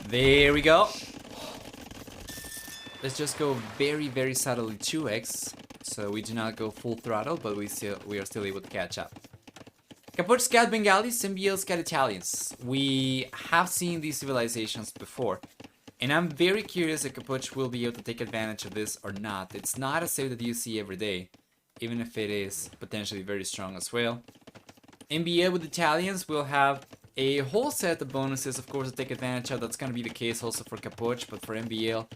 There we go. Let's just go very, very subtly 2x, so we do not go full throttle, but we are still able to catch up. Capoch Scat Bengalis, MbL Scat Italians. We have seen these civilizations before, and I'm very curious if Capoch will be able to take advantage of this or not. It's not a save that you see every day, even if it is potentially very strong as well. MbL with Italians will have a whole set of bonuses, of course, to take advantage of. That's going to be the case also for Capoch, but for MbL,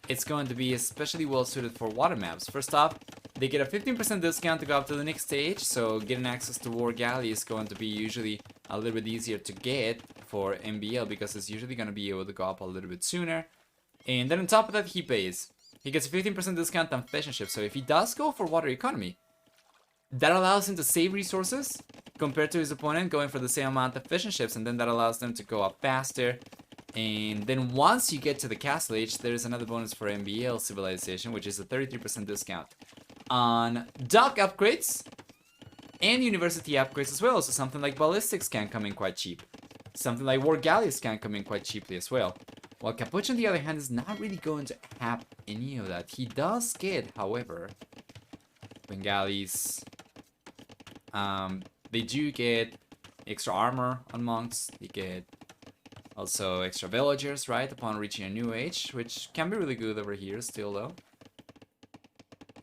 it's going to be especially well suited for water maps. First off, they get a 15% discount to go up to the next stage, so getting access to War Galley is going to be usually a little bit easier to get for MbL because it's usually going to be able to go up a little bit sooner. And then on top of that, he pays. He gets a 15% discount on fishing ships, so if he does go for water economy, that allows him to save resources compared to his opponent going for the same amount of fishing ships, and then that allows them to go up faster. And then once you get to the castle age, there's another bonus for MbL civilization, which is a 33% discount on dock upgrades and university upgrades as well. So something like ballistics can come in quite cheap. Something like war galleys can come in quite cheaply as well. While Capoch, on the other hand, is not really going to have any of that. He does get, however, Bengalis. They do get extra armor on monks. They get also extra villagers, right, upon reaching a new age, which can be really good over here still, though.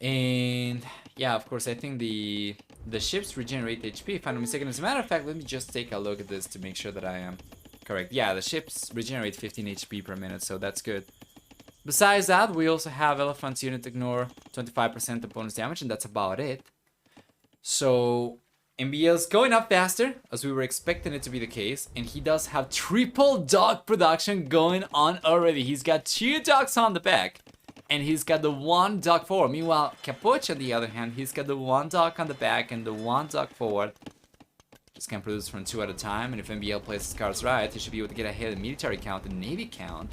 And yeah, of course, I think the ships regenerate HP, if I'm not mistaken. As a matter of fact, let me just take a look at this to make sure that I am correct. Yeah, the ships regenerate 15 HP per minute, so that's good. Besides that, we also have Elephant's unit ignore 25% of bonus damage, and that's about it. So MbL's going up faster, as we were expecting it to be the case, and he does have triple dog production going on already. He's got 2 dogs on the back, and he's got the 1 dog forward. Meanwhile, Capoch, on the other hand, he's got the 1 dog on the back and the 1 dog forward. Just can produce from 2 at a time, and if MbL plays his cards right, he should be able to get ahead in military count and navy count,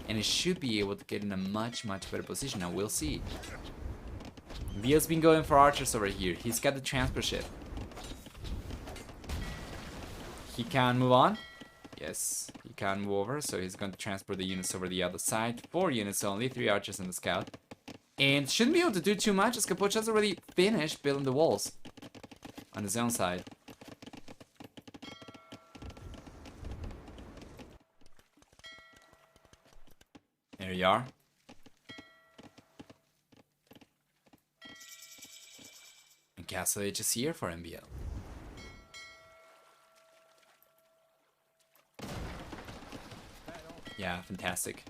and he should be able to get in a much, much better position. Now, we'll see. MbL's been going for archers over here. He's got the transport ship. He can move on. Yes, he can move over, so he's going to transport the units over the other side. 4 units only, 3 archers in the scout. And shouldn't be able to do too much, as Capoch has already finished building the walls on his own side. There you are. And Castle Age is here for MbL. Yeah, fantastic.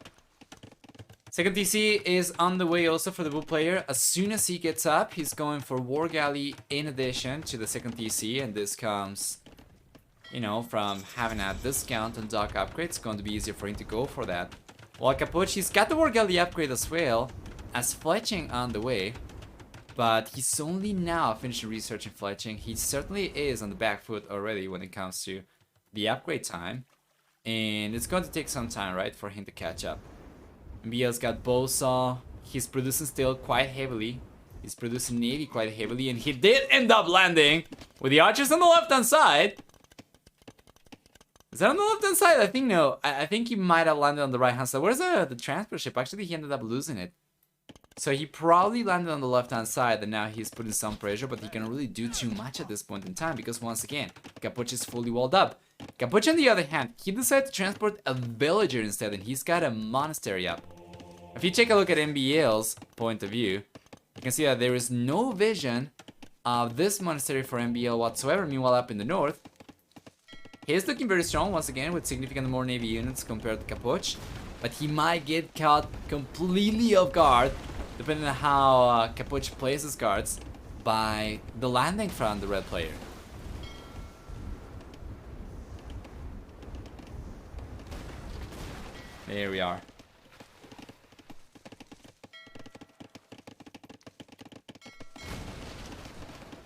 Second TC is on the way also for the Bull player. As soon as he gets up, he's going for War Galley in addition to the second TC, and this comes, you know, from having a discount on dock upgrades. It's going to be easier for him to go for that. While Capoch, he's got the War Galley upgrade as well as fletching on the way, but he's only now finishing researching fletching. He certainly is on the back foot already when it comes to the upgrade time. And it's going to take some time, right, for him to catch up. MbL's got Bowsaw. He's producing still quite heavily. He's producing Navy quite heavily. And he did end up landing with the archers on the left-hand side. Is that on the left-hand side? I think no. I think he might have landed on the right-hand side. Where's the transport ship? Actually, he ended up losing it. So he probably landed on the left-hand side, and now he's putting some pressure, but he can't really do too much at this point in time because, once again, Capoch is fully walled up. Capoch, on the other hand, he decided to transport a villager instead, and he's got a monastery up. If you take a look at MbL's point of view, you can see that there is no vision of this monastery for MbL whatsoever. Meanwhile, up in the north, he is looking very strong, once again, with significantly more navy units compared to Capoch, but he might get caught completely off guard, depending on how Capoch plays his cards, by the landing from the red player. There we are.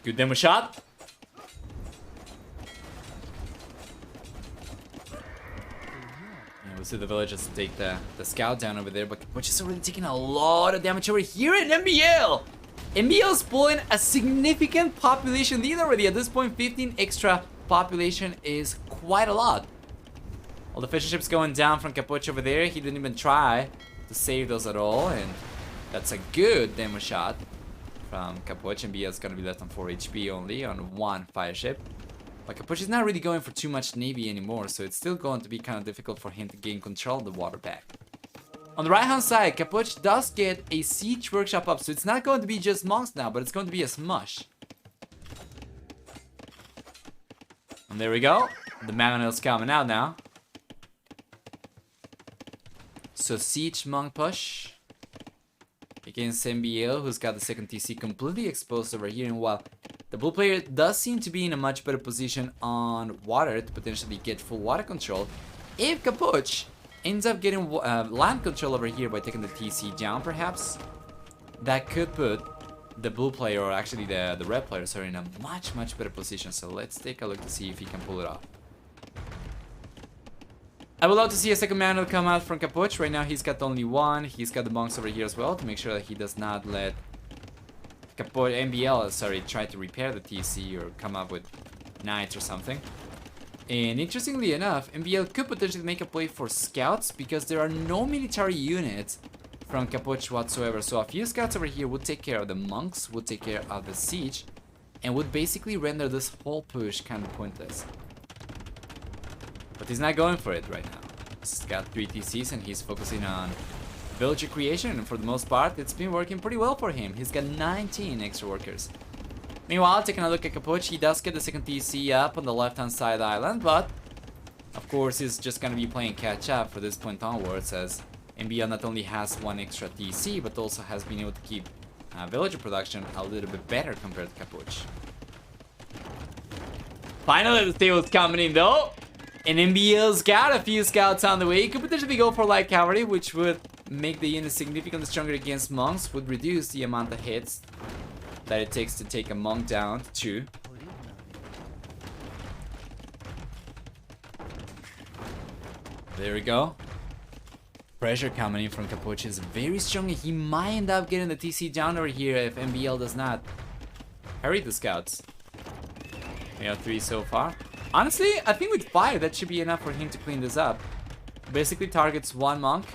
Good demo shot. We'll see the villagers take the scout down over there, but Capoch is already taking a lot of damage over here in MbL. MbL's pulling a significant population lead already. At this point, 15 extra population is quite a lot. All the fishing ships going down from Capoch over there. He didn't even try to save those at all. And that's a good demo shot from Capoch. MbL is going to be left on 4 HP only on 1 fire ship. But Capoch is not really going for too much navy anymore, so it's still going to be kind of difficult for him to gain control of the water back. On the right hand side, Capoch does get a siege workshop up, so it's not going to be just monks now, but it's going to be a smush. And there we go. The mangonel's coming out now. So siege monk push against MbL, who's got the second TC completely exposed over here. And while the Bull player does seem to be in a much better position on water to potentially get full water control, if Capoch ends up getting land control over here by taking the TC down, perhaps, that could put the Bull player, or actually the red player, sorry, in a much better position. So let's take a look to see if he can pull it off. I would love to see a second mantle come out from Capoch. Right now he's got only one. He's got the monks over here as well to make sure that he does not let Capoch, MbL, sorry, try to repair the TC or come up with knights or something. And interestingly enough, MbL could potentially make a play for scouts because there are no military units from Capoch whatsoever. So a few scouts over here would take care of the monks, would take care of the siege, and would basically render this whole push kind of pointless. But he's not going for it right now. He's got 3 TCs and he's focusing on villager creation, and for the most part it's been working pretty well for him. He's got 19 extra workers. Meanwhile, taking a look at Capoch, he does get the second TC up on the left hand side island, but of course he's just gonna be playing catch up for this point onwards, as MbL not only has 1 extra TC but also has been able to keep villager production a little bit better compared to Capoch. Finally the table's coming in though, and MbL's got a few scouts on the way. He could potentially go for light cavalry, which would make the unit significantly stronger against monks, would reduce the amount of hits that it takes to take a monk down to 2. There we go. Pressure coming in from Capoch is very strong. He might end up getting the TC down over here if MbL does not hurry the scouts. We have 3 so far. Honestly, I think with 5 that should be enough for him to clean this up. Basically targets 1 monk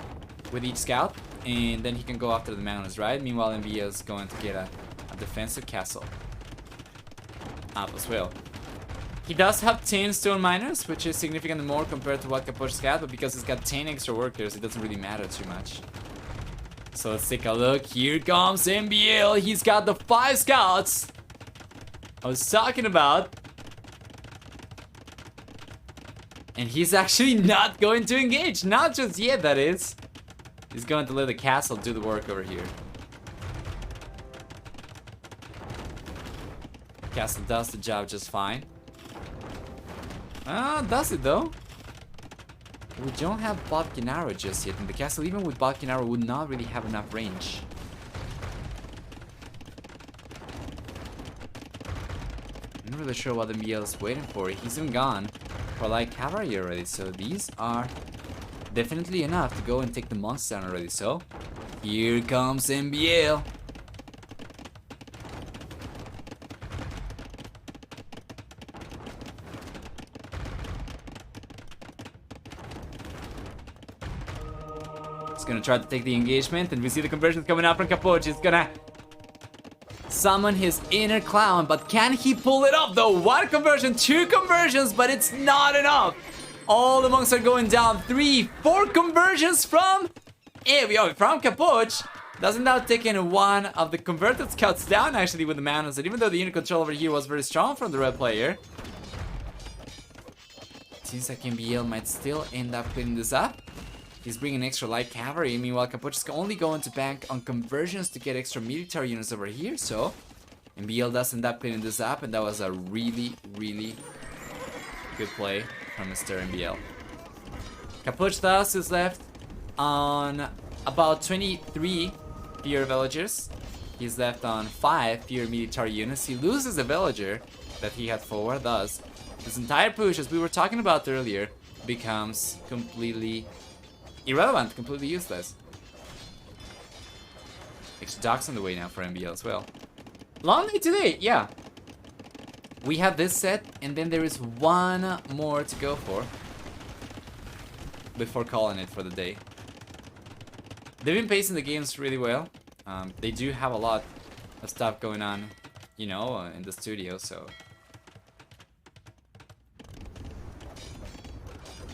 with each scout, and then he can go after the mountains, right? Meanwhile, MbL is going to get a defensive castle up as well. He does have 10 stone miners, which is significantly more compared to what Capoch's got, but because he's got 10 extra workers, it doesn't really matter too much. So let's take a look. Here comes MbL. He's got the 5 scouts I was talking about. And he's actually not going to engage. Not just yet, that is. He's going to let the castle do the work over here. Castle does the job just fine. Does it though? We don't have Balkinaro just yet, and the castle, even with Balkinaro, would not really have enough range. I'm not really sure what MbL is waiting for. He's even gone for like cavalry already, so these are definitely enough to go and take the monster down already. So here comes MbL. He's gonna try to take the engagement, and we see the conversions coming out from Capoch. He's gonna summon his inner clown, but can he pull it off though? 1 conversion, 2 conversions, but it's not enough. All the monks are going down. 3, 4 conversions from Capoch. Doesn't now taking 1 of the converted scouts down actually with the mountains, and even though the unit control over here was very strong from the red player, it seems like MbL might still end up cleaning this up. He's bringing extra light cavalry. Meanwhile, Capoch is only going to bank on conversions to get extra military units over here. So MbL does end up cleaning this up, and that was a really good play from Mr. MbL. Capoch thus is left on about 23 fewer villagers. He's left on 5 fewer military units. He loses a villager that he had forward. Thus, this entire push, as we were talking about earlier, becomes completely irrelevant, completely useless. Extra docks on the way now for MbL as well. Long day today, yeah. We have this set, and then there is 1 more to go for. before calling it for the day. They've been pacing the games really well. They do have a lot of stuff going on, you know, in the studio, so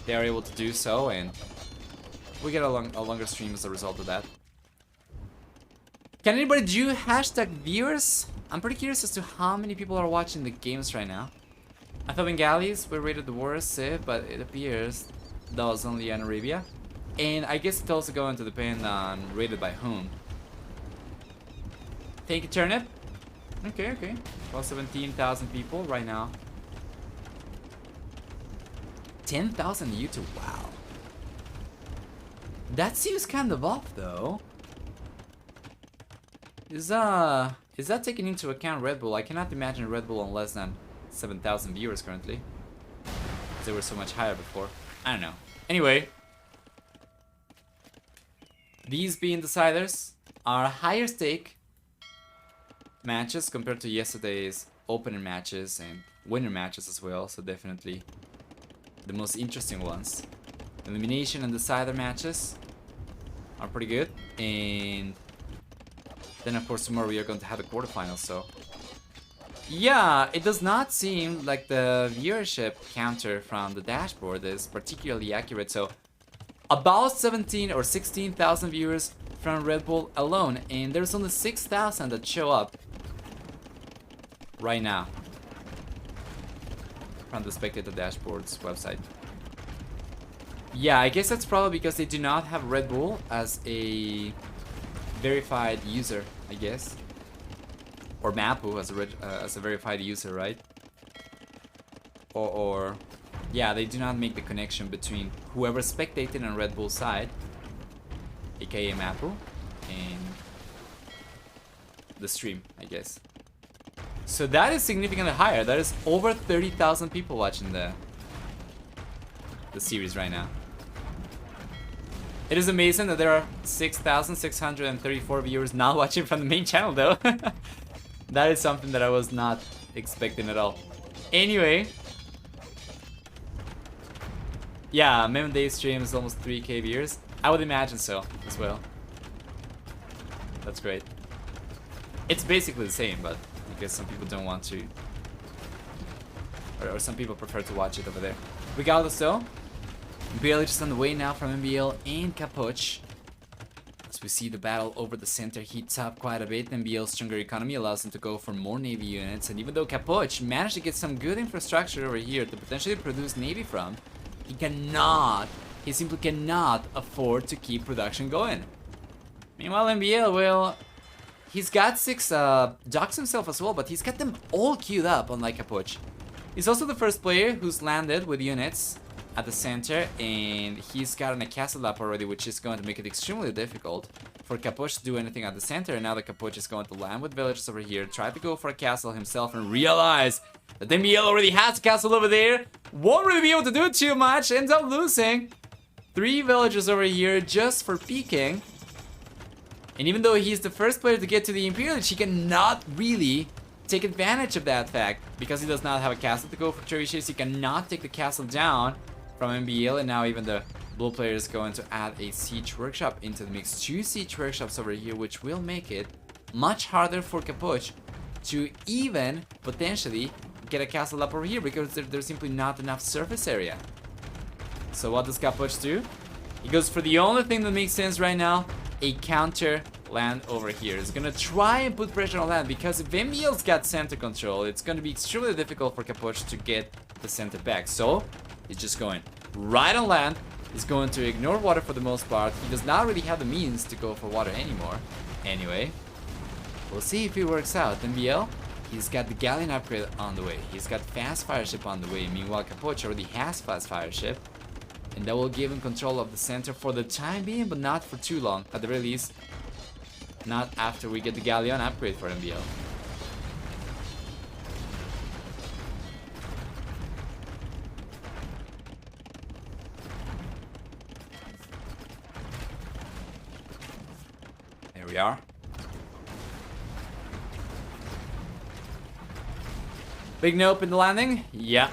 they are able to do so, and we get a longer stream as a result of that. Can anybody do hashtag viewers? I'm pretty curious as to how many people are watching the games right now. I thought Bengalis were rated the worst, but it appears that was only in Arabia. And I guess it's also going to depend on rated by whom. Thank you, Turnip. Okay, okay. Well, 17,000 people right now. 10,000 YouTube, wow. That seems kind of off, though. Is that taking into account Red Bull? I cannot imagine Red Bull on less than 7,000 viewers currently. They were so much higher before. I don't know. Anyway, these being deciders are higher stake matches compared to yesterday's opener matches and winner matches as well. So definitely the most interesting ones. Elimination and decider matches are pretty good, and then of course tomorrow we are going to have the quarterfinals. So yeah, it does not seem like the viewership counter from the dashboard is particularly accurate. So about 17 or 16,000 viewers from Red Bull alone, and there's only 6,000 that show up right now from the Spectator Dashboard's website. Yeah, I guess that's probably because they do not have Red Bull as a verified user, I guess. Or Mapu as a verified user, right? Or yeah, they do not make the connection between whoever's spectating on Red Bull's side, aka Mapu, and the stream, I guess. So that is significantly higher. That is over 30,000 people watching the series right now. It is amazing that there are 6,634 viewers not watching from the main channel, though. That is something that I was not expecting at all. Anyway, yeah, MbL stream is almost 3K viewers. I would imagine so as well. That's great. It's basically the same, but I guess some people don't want to, or some people prefer to watch it over there. Regardless, though, MbL is on the way now from MbL and Capoch. As we see the battle over the center heats up quite a bit, MbL's stronger economy allows him to go for more Navy units, and even though Capoch managed to get some good infrastructure over here to potentially produce Navy from, he simply cannot afford to keep production going. Meanwhile, MbL, well, he's got 6 docks himself as well, but he's got them all queued up, unlike Capoch. He's also the first player who's landed with units at the center, and he's gotten a castle up already, which is going to make it extremely difficult for Capoch to do anything at the center. And now that Capoch is going to land with villagers over here, try to go for a castle himself, and realize that MbL already has a castle over there, won't really be able to do too much, ends up losing 3 villagers over here just for peeking. And even though he's the first player to get to the Imperial, he cannot really take advantage of that fact, because he does not have a castle to go for trebuchets. He cannot take the castle down from MbL, and now even the blue player is going to add a siege workshop into the mix. 2 siege workshops over here, which will make it much harder for Capoch to even potentially get a castle up over here, because there's simply not enough surface area. So what does Capoch do? He goes for the only thing that makes sense right now, a counter land over here. He's gonna try and put pressure on land, because if MbL's got center control, it's gonna be extremely difficult for Capoch to get the center back. So he's just going right on land. He's going to ignore water for the most part. He does not really have the means to go for water anymore. Anyway, we'll see if it works out. MbL, he's got the galleon upgrade on the way. He's got fast fire ship on the way. Meanwhile, Capoch already has fast fire ship, and that will give him control of the center for the time being, but not for too long. At the very least, not after we get the galleon upgrade for MbL. There we are. Big nope in the landing? Yeah.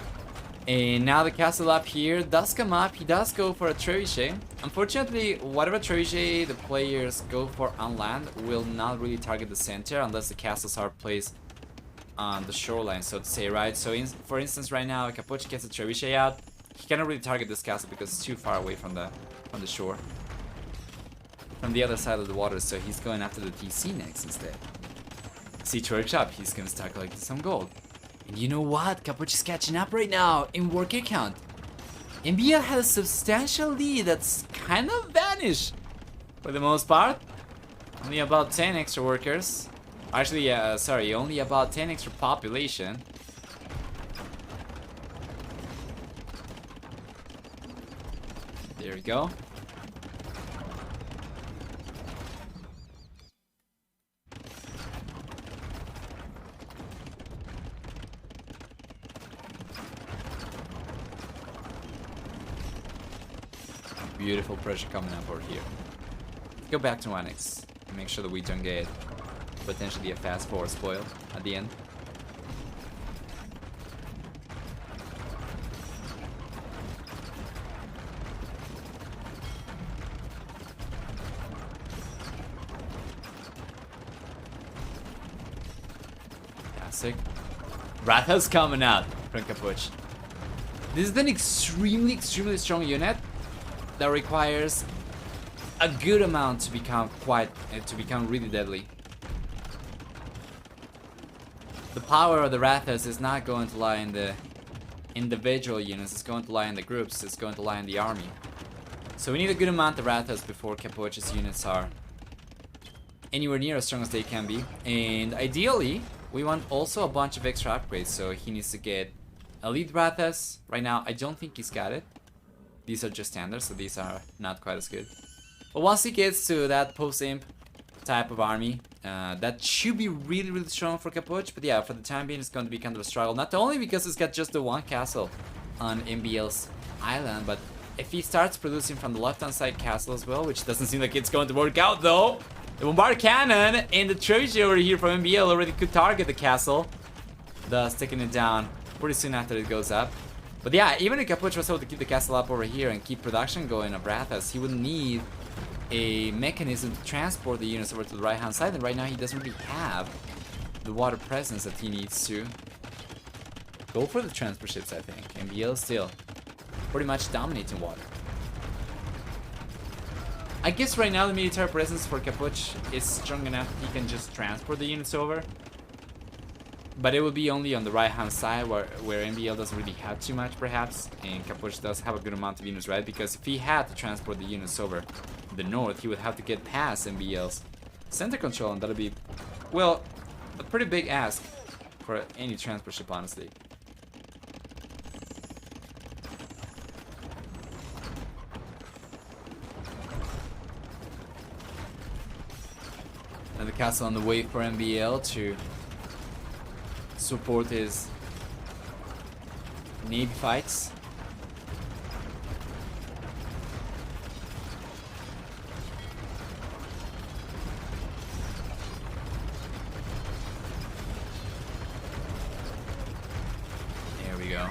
And now the castle up here does come up. He does go for a trebuchet. Unfortunately, whatever trebuchet the players go for on land will not really target the center unless the castles are placed on the shoreline, so to say, right? So for instance, right now, Capoch gets a trebuchet out. He cannot really target this castle because it's too far away from the shore, from the other side of the water. So he's going after the TC next instead. Siege Workshop, he's gonna start collecting some gold. And you know what? Capoch is catching up right now in worker count. MbL has a substantial lead that's kind of vanished for the most part. Only about 10 extra workers. Actually, sorry, only about 10 extra population. There we go. Beautiful pressure coming up over here. Go back to Onyx and make sure that we don't get potentially a fast forward spoil at the end. Fantastic. Ratha's coming out from Capoch. This is an extremely strong unit that requires a good amount to become really deadly. The power of the Rathas is not going to lie in the individual units, it's going to lie in the groups, it's going to lie in the army. So we need a good amount of Rathas before Capoch's units are anywhere near as strong as they can be. And ideally, we want also a bunch of extra upgrades, so he needs to get elite Rathas. Right now, I don't think he's got it. These are just standards, so these are not quite as good. But once he gets to that post-imp type of army, that should be really strong for Capoch. But yeah, for the time being, it's going to be kind of a struggle. Not only because it's got just the one castle on MbL's island, but if he starts producing from the left-hand side castle as well, which doesn't seem like it's going to work out though. The bombard cannon and the trebuchet over here from MbL already could target the castle, thus taking it down pretty soon after it goes up. But yeah, even if Capoch was able to keep the castle up over here and keep production going of Rathas, he would need a mechanism to transport the units over to the right hand side, and right now he doesn't really have the water presence that he needs to. Go for the transport ships, I think. MbL still pretty much dominating water. I guess right now the military presence for Capoch is strong enough he can just transport the units over. But it will be only on the right hand side where MbL doesn't really have too much perhaps, and Capoch does have a good amount of units, right? Because if he had to transport the units over the north, he would have to get past MbL's center control, and that would be, well, a pretty big ask for any transport ship, honestly. And the castle on the way for MbL to support his navy fights. There we go.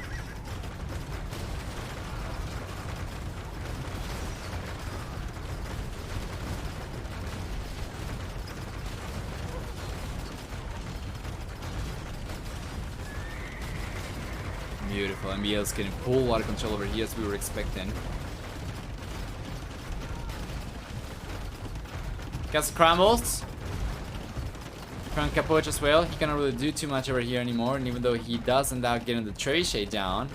Beautiful. MbL's getting full water control over here as we were expecting. Castle crumbles. From Capoch as well. He cannot really do too much over here anymore, and even though he does end up getting the trebuchet down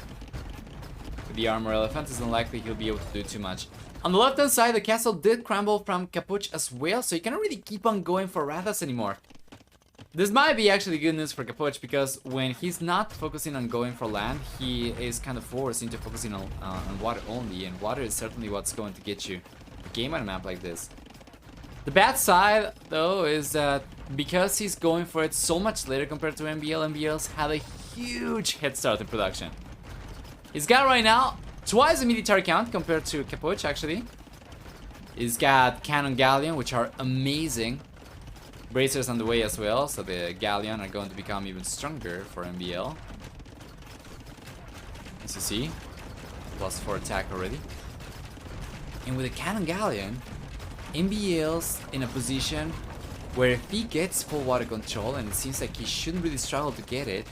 with the armor elephant, it's unlikely he'll be able to do too much. On the left hand side, the castle did crumble from Capoch as well, so he cannot really keep on going for Rathas anymore. This might be actually good news for Capoch, because when he's not focusing on going for land, he is kind of forced into focusing on water only, and water is certainly what's going to get you a game on a map like this. The bad side, though, is that because he's going for it so much later compared to MbL's had a huge head start in production. He's got right now twice the military count compared to Capoch, actually. He's got cannon galleon, which are amazing. Bracers on the way as well, so the galleon are going to become even stronger for MbL. as you see. +4 attack already. And with a Cannon Galleon, MbL's in a position where if he gets full water control, and it seems like he shouldn't really struggle to get it,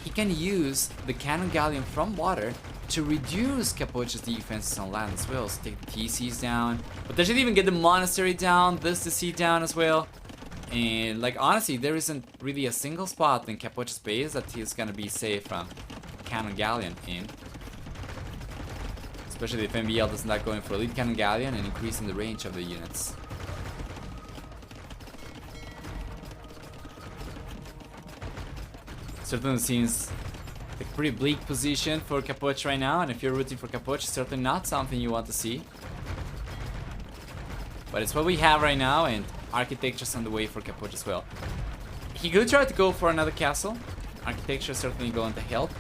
he can use the Cannon Galleon from water to reduce Capoch's defenses on land as well. So take the TCs down, potentially even get the Monastery down, this TC down as well. And like honestly, there isn't really a single spot in Capoch's base that he's gonna be safe from Cannon Galleon in. Especially if MbL doesn't like going for Elite Cannon Galleon and increasing the range of the units. Certainly seems like a pretty bleak position for Capoch right now, and if you're rooting for Capoch, it's certainly not something you want to see. But it's what we have right now, and Architecture's on the way for Capoch as well. He could try to go for another castle. Architecture is certainly going to help.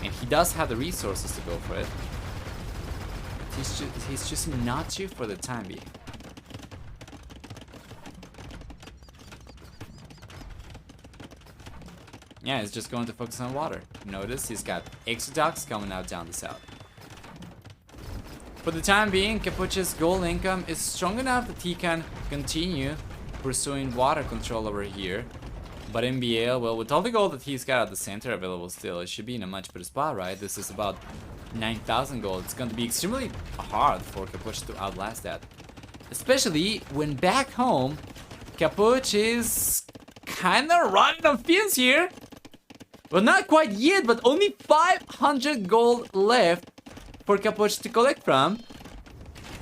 And he does have the resources to go for it. He's choosing not to for the time being. Yeah, he's just going to focus on water. Notice he's got Exoducts coming out down the south. For the time being, Capoch's gold income is strong enough that he can continue pursuing water control over here. But MbL, well, with all the gold that he's got at the center available still, it should be in a much better spot, right? This is about 9,000 gold. It's going to be extremely hard for Capoch to outlast that. Especially when back home, Capoch is kind of running on fumes here. Well, not quite yet, but only 500 gold left for Capoch to collect from.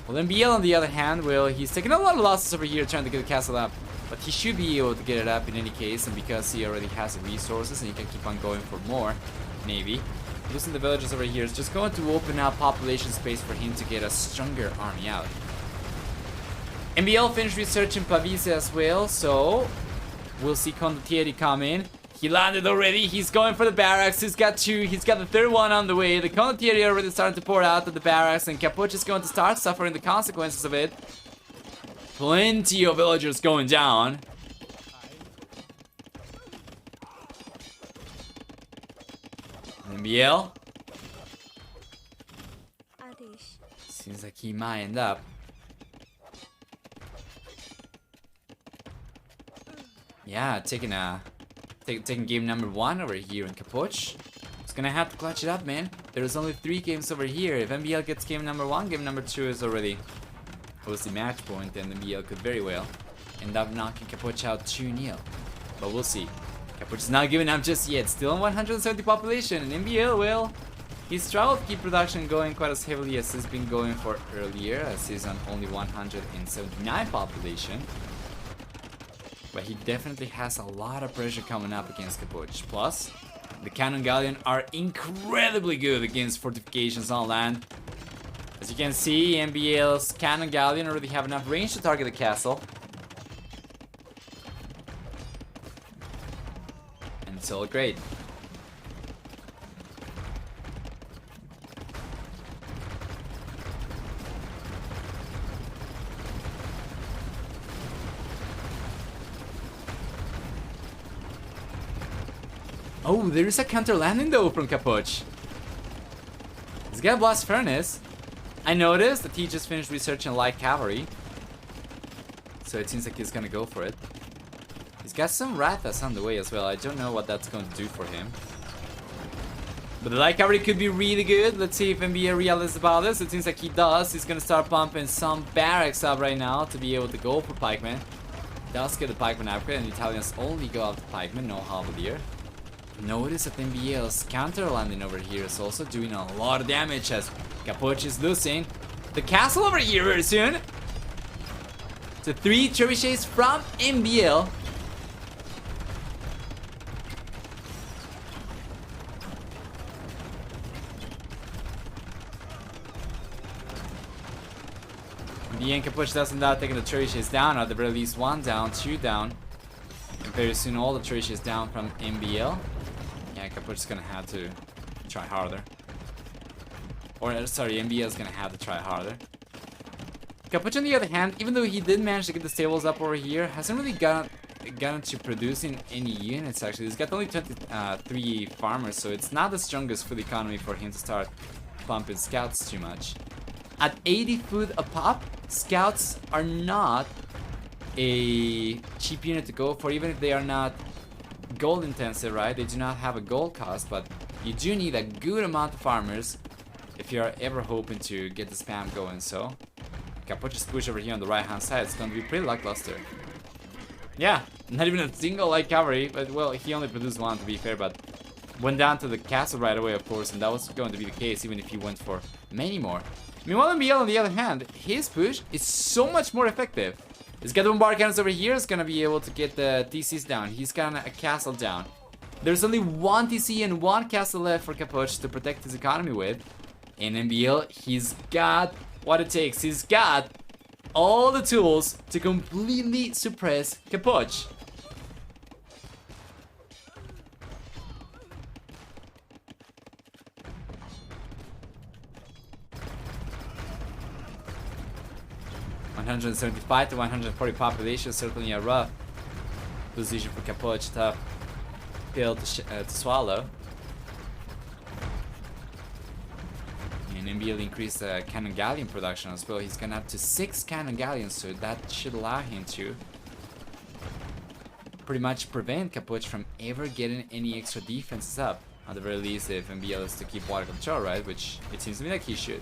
Well, MbL on the other hand, well, he's taking a lot of losses over here trying to get the castle up. But he should be able to get it up in any case, and because he already has the resources and he can keep on going for more, maybe. Losing the villages over here is just going to open up population space for him to get a stronger army out. MbL finished researching Pavise as well, so we'll see Condottieri come in. He landed already, he's going for the barracks, he's got two, he's got the third one on the way. The Condottieri already starting to pour out of the barracks, and Capoch is going to start suffering the consequences of it. Plenty of villagers going down. MbL. Seems like he might end up. Yeah, taking game number 1 over here in Capoch. It's gonna have to clutch it up, man. There's only 3 games over here. If MbL gets game number 1, game number 2 is already the match point, and MbL could very well end up knocking Capoch out 2-0. But we'll see. Capoch is not giving up just yet. Still on 170 population, and MbL, well, he's struggled to keep production going quite as heavily as he's been going for earlier, as he's on only 179 population. But he definitely has a lot of pressure coming up against Capoch. Plus, the Cannon Galleon are incredibly good against fortifications on land. As you can see, MbL's Cannon Galleon already have enough range to target the castle. And it's all great. Oh, there is a counter landing though from Capoch. He's got a blast furnace. I noticed that he just finished researching light cavalry, so it seems like he's gonna go for it. He's got some Rathas on the way as well. I don't know what that's going to do for him, but the light cavalry could be really good. Let's see if MbL realizes about this. It seems like he does. He's gonna start pumping some barracks up right now to be able to go for pikemen. Does get the pikeman upgrade, and the Italians only go after pikemen, no halberdier. Notice that MbL's counter landing over here is also doing a lot of damage as Capoch is losing the castle over here very soon. So 3 trebuchets from MbL. MbL and Capoch doesn't doubt taking the trebuchets down, or at the very least 1 down, 2 down. And very soon all the trebuchets down from MbL. Yeah, Capoch is gonna have to try harder. Or, sorry, MbL is gonna have to try harder. Capoch, on the other hand, even though he did manage to get the stables up over here, hasn't really got gotten to producing any units actually. He's got only 23 farmers, so it's not the strongest food economy for him to start pumping scouts too much. At 80 food a pop, scouts are not a cheap unit to go for, even if they are not gold intensive, right? They do not have a gold cost, but you do need a good amount of farmers if you are ever hoping to get the spam going. So Capoch's push over here on the right hand side is going to be pretty lackluster. Yeah, not even a single light cavalry, but well, he only produced one to be fair, but went down to the castle right away, of course, and that was going to be the case even if he went for many more. Meanwhile, MbL on the other hand, his push is so much more effective. He's got the bombard cannons over here, is gonna be able to get the TCs down. He's got a castle down. There's only one TC and one castle left for Capoch to protect his economy with. And MbL, he's got what it takes. He's got all the tools to completely suppress Capoch. (175 to 140 population), certainly a rough position for Capoch, tough pill to swallow. And MbL increased the cannon galleon production as well. He's gone up to 6 cannon galleons, so that should allow him to pretty much prevent Capoch from ever getting any extra defenses up. At the very least, if MbL is to keep water control, right? Which it seems to me like he should.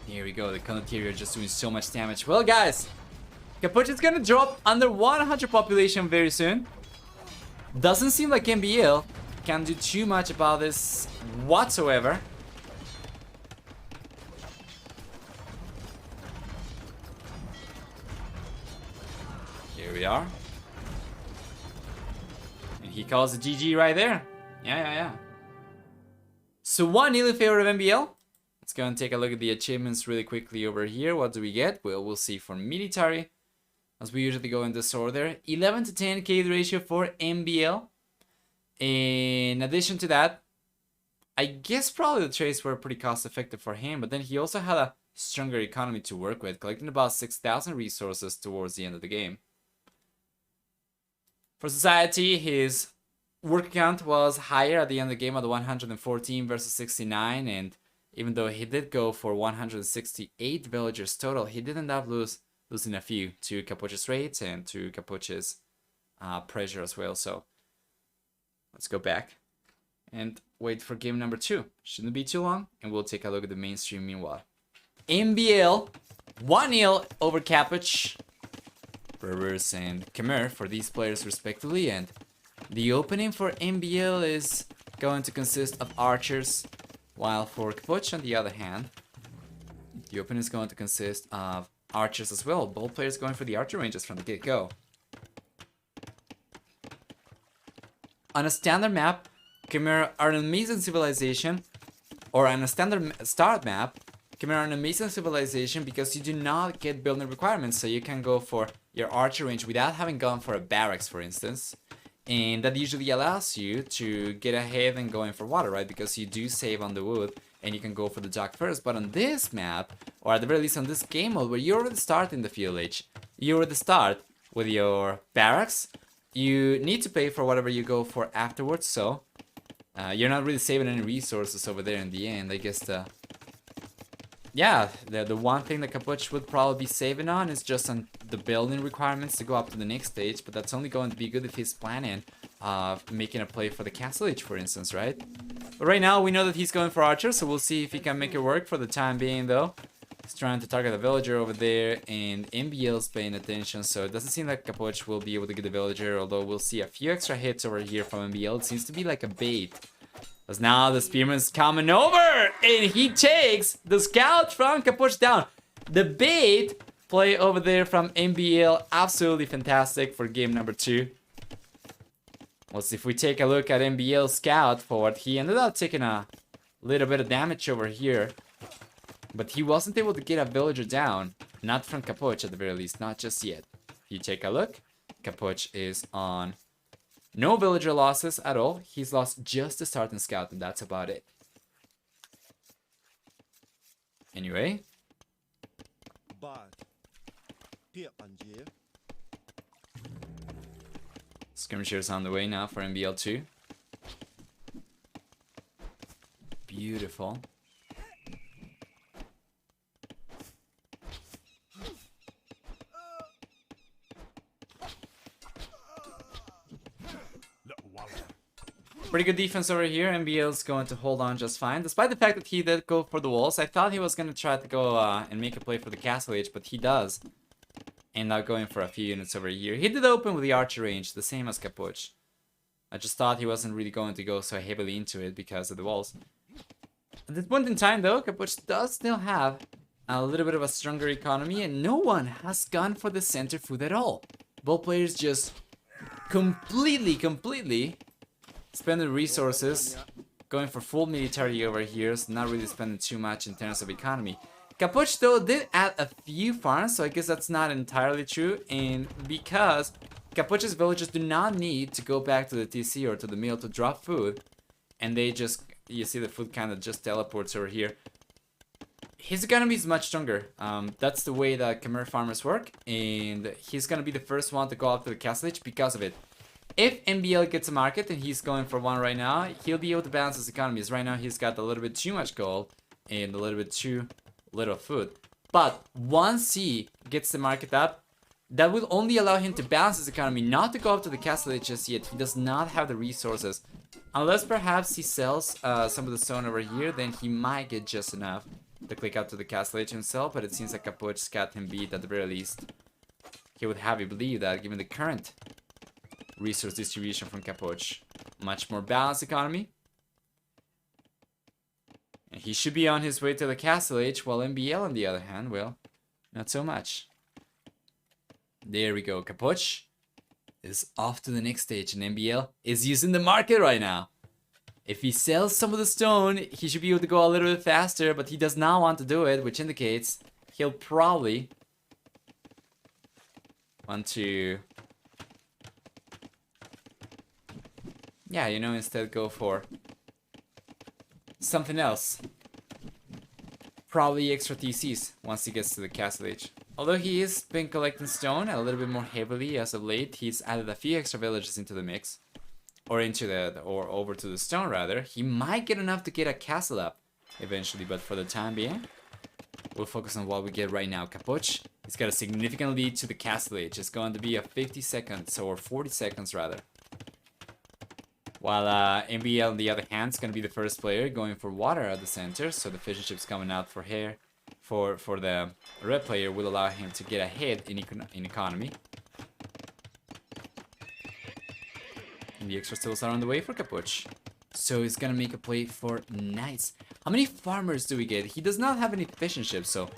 Here we go, the condottiere just doing so much damage. Well, guys, Capoch is gonna drop under 100 population very soon. Doesn't seem like MbL can do too much about this whatsoever. Here we are. And he calls it GG right there. Yeah. So 1-0 in favor of MbL. Let's go and take a look at the achievements really quickly over here. What do we get? Well, we'll see for military, as we usually go in this order. 11 to 10 KD ratio for MbL. In addition to that, I guess probably the trades were pretty cost effective for him, but then he also had a stronger economy to work with, collecting about 6,000 resources towards the end of the game. For society, his work count was higher at the end of the game at 114 versus 69, and even though he did go for 168 villagers total, he did end up losing a few to Capoch's raids and to Capoch's pressure as well. So let's go back and wait for game number 2. Shouldn't be too long, and we'll take a look at the mainstream meanwhile. MbL 1-0 over Capoch, Brewers and Khmer for these players respectively, and the opening for MbL is going to consist of archers, while for Capoch, on the other hand, the opening is going to consist of archers as well. Both players going for the archer ranges from the get-go. On a standard map, Khmer are an amazing civilization, or on a standard start map, Khmer are an amazing civilization because you do not get building requirements, so you can go for your archer range without having gone for a barracks, for instance. And that usually allows you to get ahead and going for water, right? Because you do save on the wood and you can go for the dock first. But on this map, or at the very least on this game mode, where you already start in the field age, you already start with your barracks, you need to pay for whatever you go for afterwards. So you're not really saving any resources over there in the end. I guess the one thing that Capoch would probably be saving on is just on the building requirements to go up to the next stage, but that's only going to be good if he's planning making a play for the castle age, for instance, right? But right now we know that he's going for archer, so we'll see if he can make it work for the time being though. He's trying to target a villager over there, and MbL's paying attention, so it doesn't seem like Capoch will be able to get the villager, although we'll see a few extra hits over here from MbL. It seems to be like a bait. Because now the spearman's coming over, and he takes the scout from Capoch down. The bait play over there from MbL, absolutely fantastic for game number 2. Well, if we take a look at MbL's scout forward, he ended up taking a little bit of damage over here. But he wasn't able to get a villager down. Not from Capoch at the very least, not just yet. If you take a look, Capoch is on No villager losses at all. He's lost just the start and scout, and that's about it. Anyway. Skirmishers on the way now for MbL 2. Beautiful. Pretty good defense over here. MbL's going to hold on just fine. Despite the fact that he did go for the walls, I thought he was going to try to go and make a play for the castle age, but he does. And not going for a few units over here. He did open with the archer range, the same as Capoch. I just thought he wasn't really going to go so heavily into it because of the walls. At this point in time though, Capoch does still have a little bit of a stronger economy, and no one has gone for the center food at all. Both players just completely spend the resources going for full military over here, so not really spending too much in terms of economy. Capoch though did add a few farms, so I guess that's not entirely true, and because Capoch's villagers do not need to go back to the TC or to the mill to drop food, and they just, you see the food kind of just teleports over here. His economy is much stronger. That's the way that Khmer farmers work, and he's gonna be the first one to go up to the castle age because of it. If MbL gets a market, and he's going for one right now, he'll be able to balance his economies. Right now he's got a little bit too much gold and a little bit too little food. But once he gets the market up, that will only allow him to balance his economy, not to go up to the castle age just yet. He does not have the resources. Unless perhaps he sells some of the stone over here, then he might get just enough to click up to the castle age himself, but it seems like Capoch's got him beat at the very least. He would have you believe that, given the current resource distribution from Capoch. Much more balanced economy. And he should be on his way to the castle age, while MbL on the other hand, well, not so much. There we go. Capoch is off to the next stage, and MbL is using the market right now. If he sells some of the stone, he should be able to go a little bit faster, but he does not want to do it, which indicates he'll probably want to, yeah, you know, instead go for something else. Probably extra TCs once he gets to the castle age. Although he has been collecting stone a little bit more heavily as of late, he's added a few extra villages into the mix. Or into the, or over to the stone rather. He might get enough to get a castle up eventually, but for the time being, we'll focus on what we get right now. Capoch, he's got a significant lead to the castle age. It's going to be a 50 seconds, or 40 seconds rather. While MbL on the other hand is going to be the first player going for water at the center, so the fishing ships coming out for hair for the red player will allow him to get ahead in economy. And the extra stills are on the way for Capoch. So he's gonna make a play for nice. How many farmers do we get? He does not have any fishing ships, so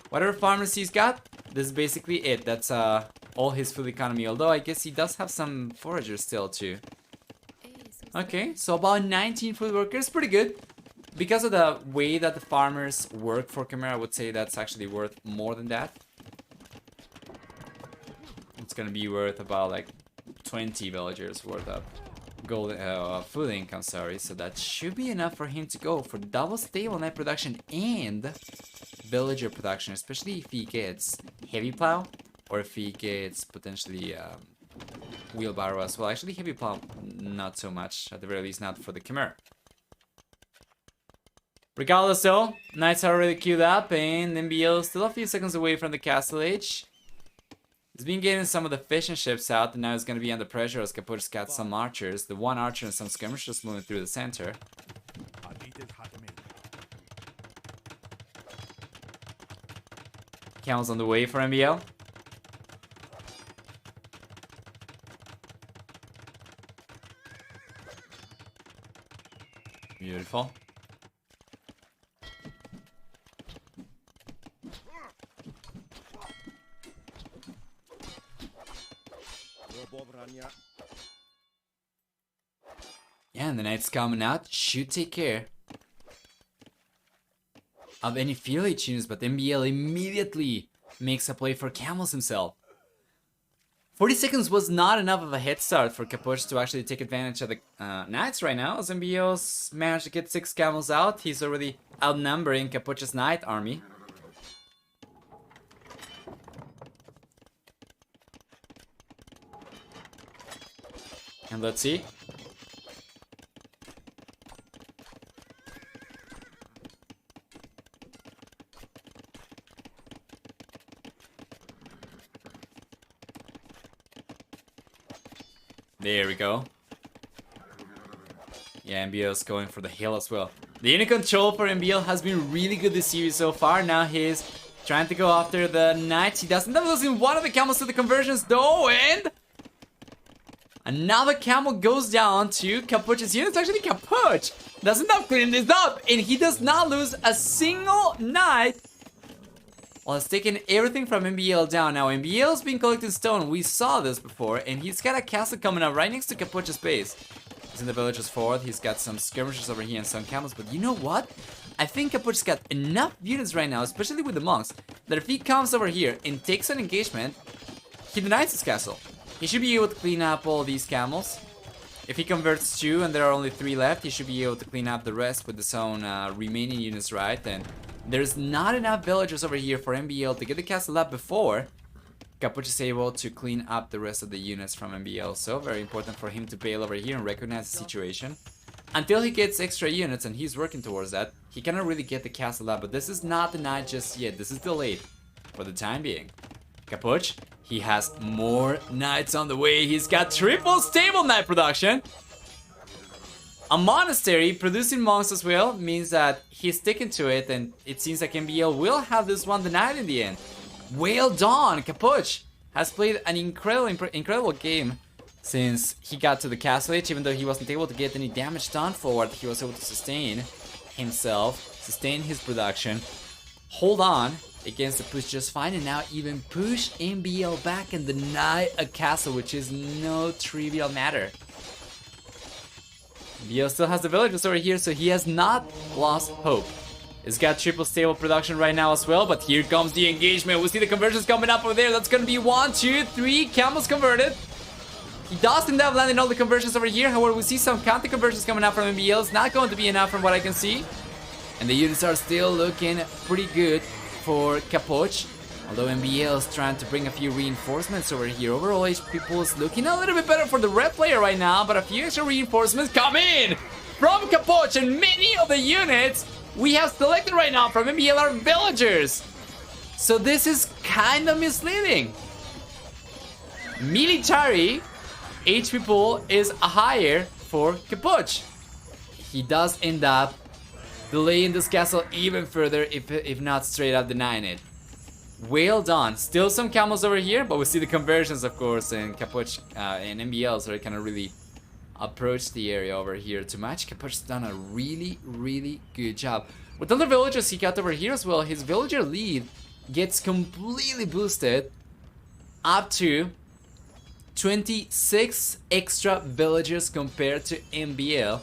whatever farmers he's got, this is basically it. That's all his food economy, although I guess he does have some foragers still too. Okay, so about 19 food workers, pretty good. Because of the way that the farmers work for Khmer, I would say that's actually worth more than that. It's gonna be worth about like 20 villagers worth of gold food income, sorry. So that should be enough for him to go for double stable net production and villager production, especially if he gets heavy plow or if he gets potentially wheelbarrow as well. Actually, heavy plow, not so much, at the very least not for the Khmer. Regardless though, knights are already queued up and MbL still a few seconds away from the castle age. He's been getting some of the fishing ships out, and now he's going to be under pressure as Capoch's got some archers. The one archer and some skirmishers moving through the center. Camels on the way for MbL. Beautiful. Yeah, and the knights coming out should take care of any field tunes, but MbL immediately makes a play for camels himself. 40 seconds was not enough of a head start for Capoch to actually take advantage of the knights right now. As MbL's managed to get 6 camels out, he's already outnumbering Capoch's knight army. And let's see. There we go. Yeah, MbL's going for the hill as well. The unit control for MbL has been really good this series so far. Now he's trying to go after the knights. He doesn't end up losing one of the camels to the conversions though, and another camel goes down to Capoch's unit. It's actually Capoch doesn't end up cleaning this up, and he does not lose a single knight. Well, it's taken everything from MbL down. Now, MbL's been collecting stone. We saw this before, and he's got a castle coming up right next to Capoch's base. He's in the village's forward. He's got some skirmishers over here and some camels. But you know what? I think Capoch's got enough units right now, especially with the monks, that if he comes over here and takes an engagement, he denies his castle. He should be able to clean up all these camels. If he converts 2 and there are only 3 left, he should be able to clean up the rest with his own remaining units, right? And there's not enough villagers over here for MbL to get the castle up before Capoch is able to clean up the rest of the units from MbL. So very important for him to bail over here and recognize the situation. Until he gets extra units, and he's working towards that, he cannot really get the castle up. But this is not denied just yet. This is delayed for the time being. Capoch, he has more knights on the way. He's got triple stable knight production. A monastery producing monks as well means that he's sticking to it, and it seems like MbL will have this one denied in the end. Well done! Capoch has played an incredible game since he got to the castle age. Even though he wasn't able to get any damage done forward, he was able to sustain himself, sustain his production, hold on against the push just fine, and now even push MbL back and deny a castle, which is no trivial matter. MbL still has the villagers over here, so he has not lost hope. He's got triple stable production right now as well, but here comes the engagement. We see the conversions coming up over there. That's gonna be 1, 2, 3 camels converted. He does end up landing all the conversions over here. However, we see some counter conversions coming up from MbL. It's not going to be enough from what I can see. And the units are still looking pretty good for Capoch. Although MbL is trying to bring a few reinforcements over here. Overall, HP pool is looking a little bit better for the red player right now, but a few extra reinforcements come in from Capoch, and many of the units we have selected right now from MbL are villagers. So this is kind of misleading. Military HP pool is higher for Capoch. He does end up delaying this castle even further, if not straight up denying it. Well done. Still some camels over here, but we see the conversions, of course, and Capoch and MbL, so they kind of really approach the area over here too much. Capoch's done a really good job. With all the villagers he got over here as well, his villager lead gets completely boosted up to 26 extra villagers compared to MbL.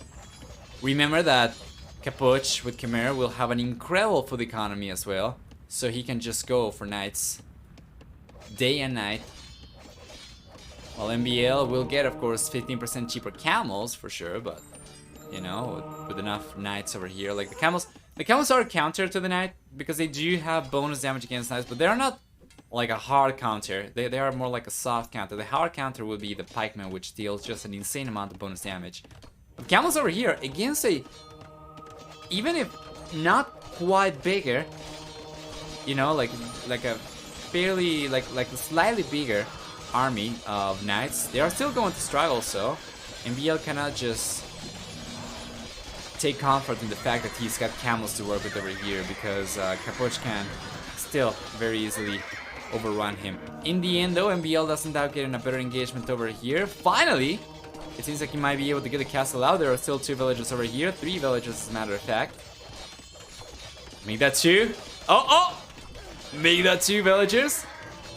Remember that Capoch with Chimera will have an incredible food economy as well, so he can just go for knights day and night. While MbL will get, of course, 15% cheaper camels for sure, but you know, with enough knights over here, like the camels are counter to the knight because they do have bonus damage against knights, but they are not like a hard counter. They are more like a soft counter. The hard counter will be the pikeman, which deals just an insane amount of bonus damage. But camels over here against a, even if not quite bigger, you know, like a fairly like a slightly bigger army of knights, they are still going to struggle. So MbL cannot just take comfort in the fact that he's got camels to work with over here, because Capoch can still very easily overrun him. In the end though, MbL doesn't end up getting a better engagement over here. Finally, it seems like he might be able to get the castle out. There are still 2 villagers over here, 3 villagers as a matter of fact. Make that 2. Oh! Make that 2 villagers.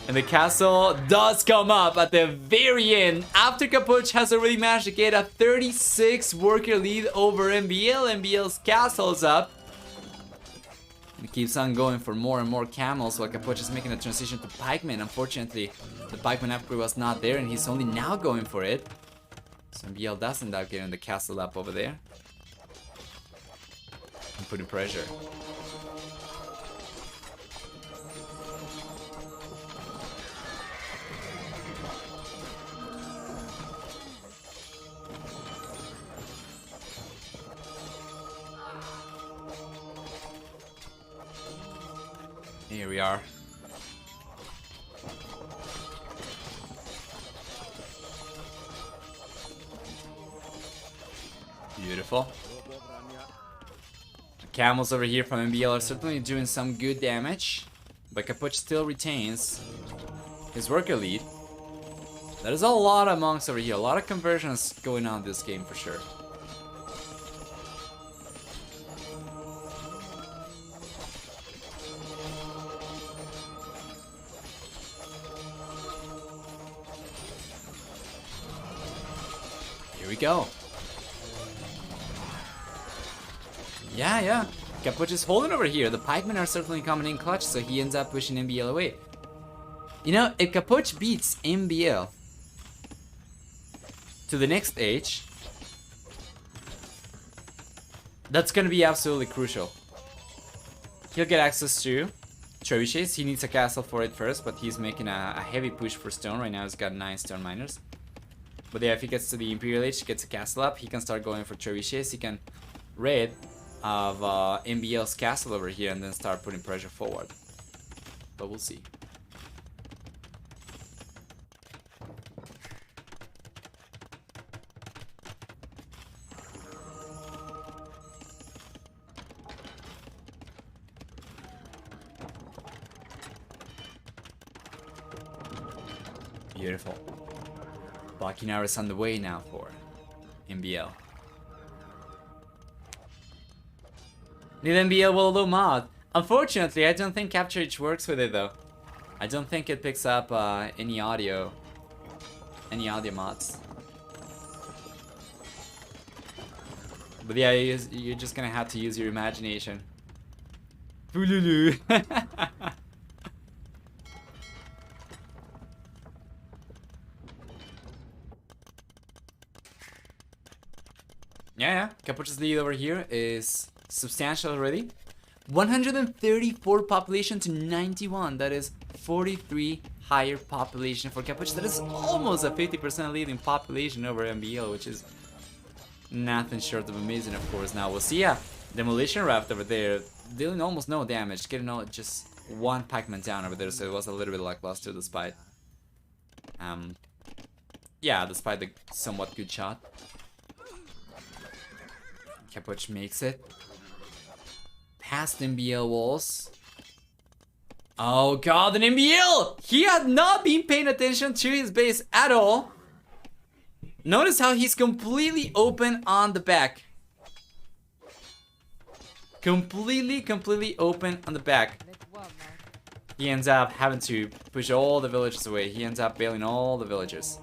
And the castle does come up at the very end, after Capoch has already managed to get a 36 worker lead over MbL. MbL's castle's up. He keeps on going for more and more camels while Capoch is making a transition to pikemen. Unfortunately, the pikeman upgrade was not there and he's only now going for it. So MbL does end up getting the castle up over there. And putting pressure. Here we are. Beautiful. The camels over here from MbL are certainly doing some good damage, but Capoch still retains his worker lead. There's a lot of monks over here, a lot of conversions going on this game for sure. Here we go. Yeah. Capoch is holding over here. The pikemen are certainly coming in clutch, so he ends up pushing MbL away. You know, if Capoch beats MbL to the next age, that's gonna be absolutely crucial. He'll get access to trebuchets. He needs a castle for it first, but he's making a heavy push for stone. Right now he's got 9 stone miners. But yeah, if he gets to the Imperial Age, gets a castle up, he can start going for trebuchets. He can raid of MbL's castle over here and then start putting pressure forward. But we'll see. Beautiful. Blocking arrows on the way now for MbL. Need MbL Wololo mod. Unfortunately, I don't think Capture Each works with it though. I don't think it picks up any audio mods. But yeah, you're just gonna have to use your imagination. Bululu. Yeah. Capoch's lead over here is substantial already. 134 population to 91. That is 43 higher population for Capoch. That is almost a 50% lead in population over MbL, which is nothing short of amazing, of course. Now we'll see a demolition raft over there, dealing almost no damage, getting just one pikeman down over there, so it was a little bit lackluster despite despite the somewhat good shot. Capoch makes it past MbL walls. Oh god, an MbL! He had not been paying attention to his base at all. Notice how he's completely open on the back. Completely open on the back. He ends up having to push all the villagers away. He ends up bailing all the villagers.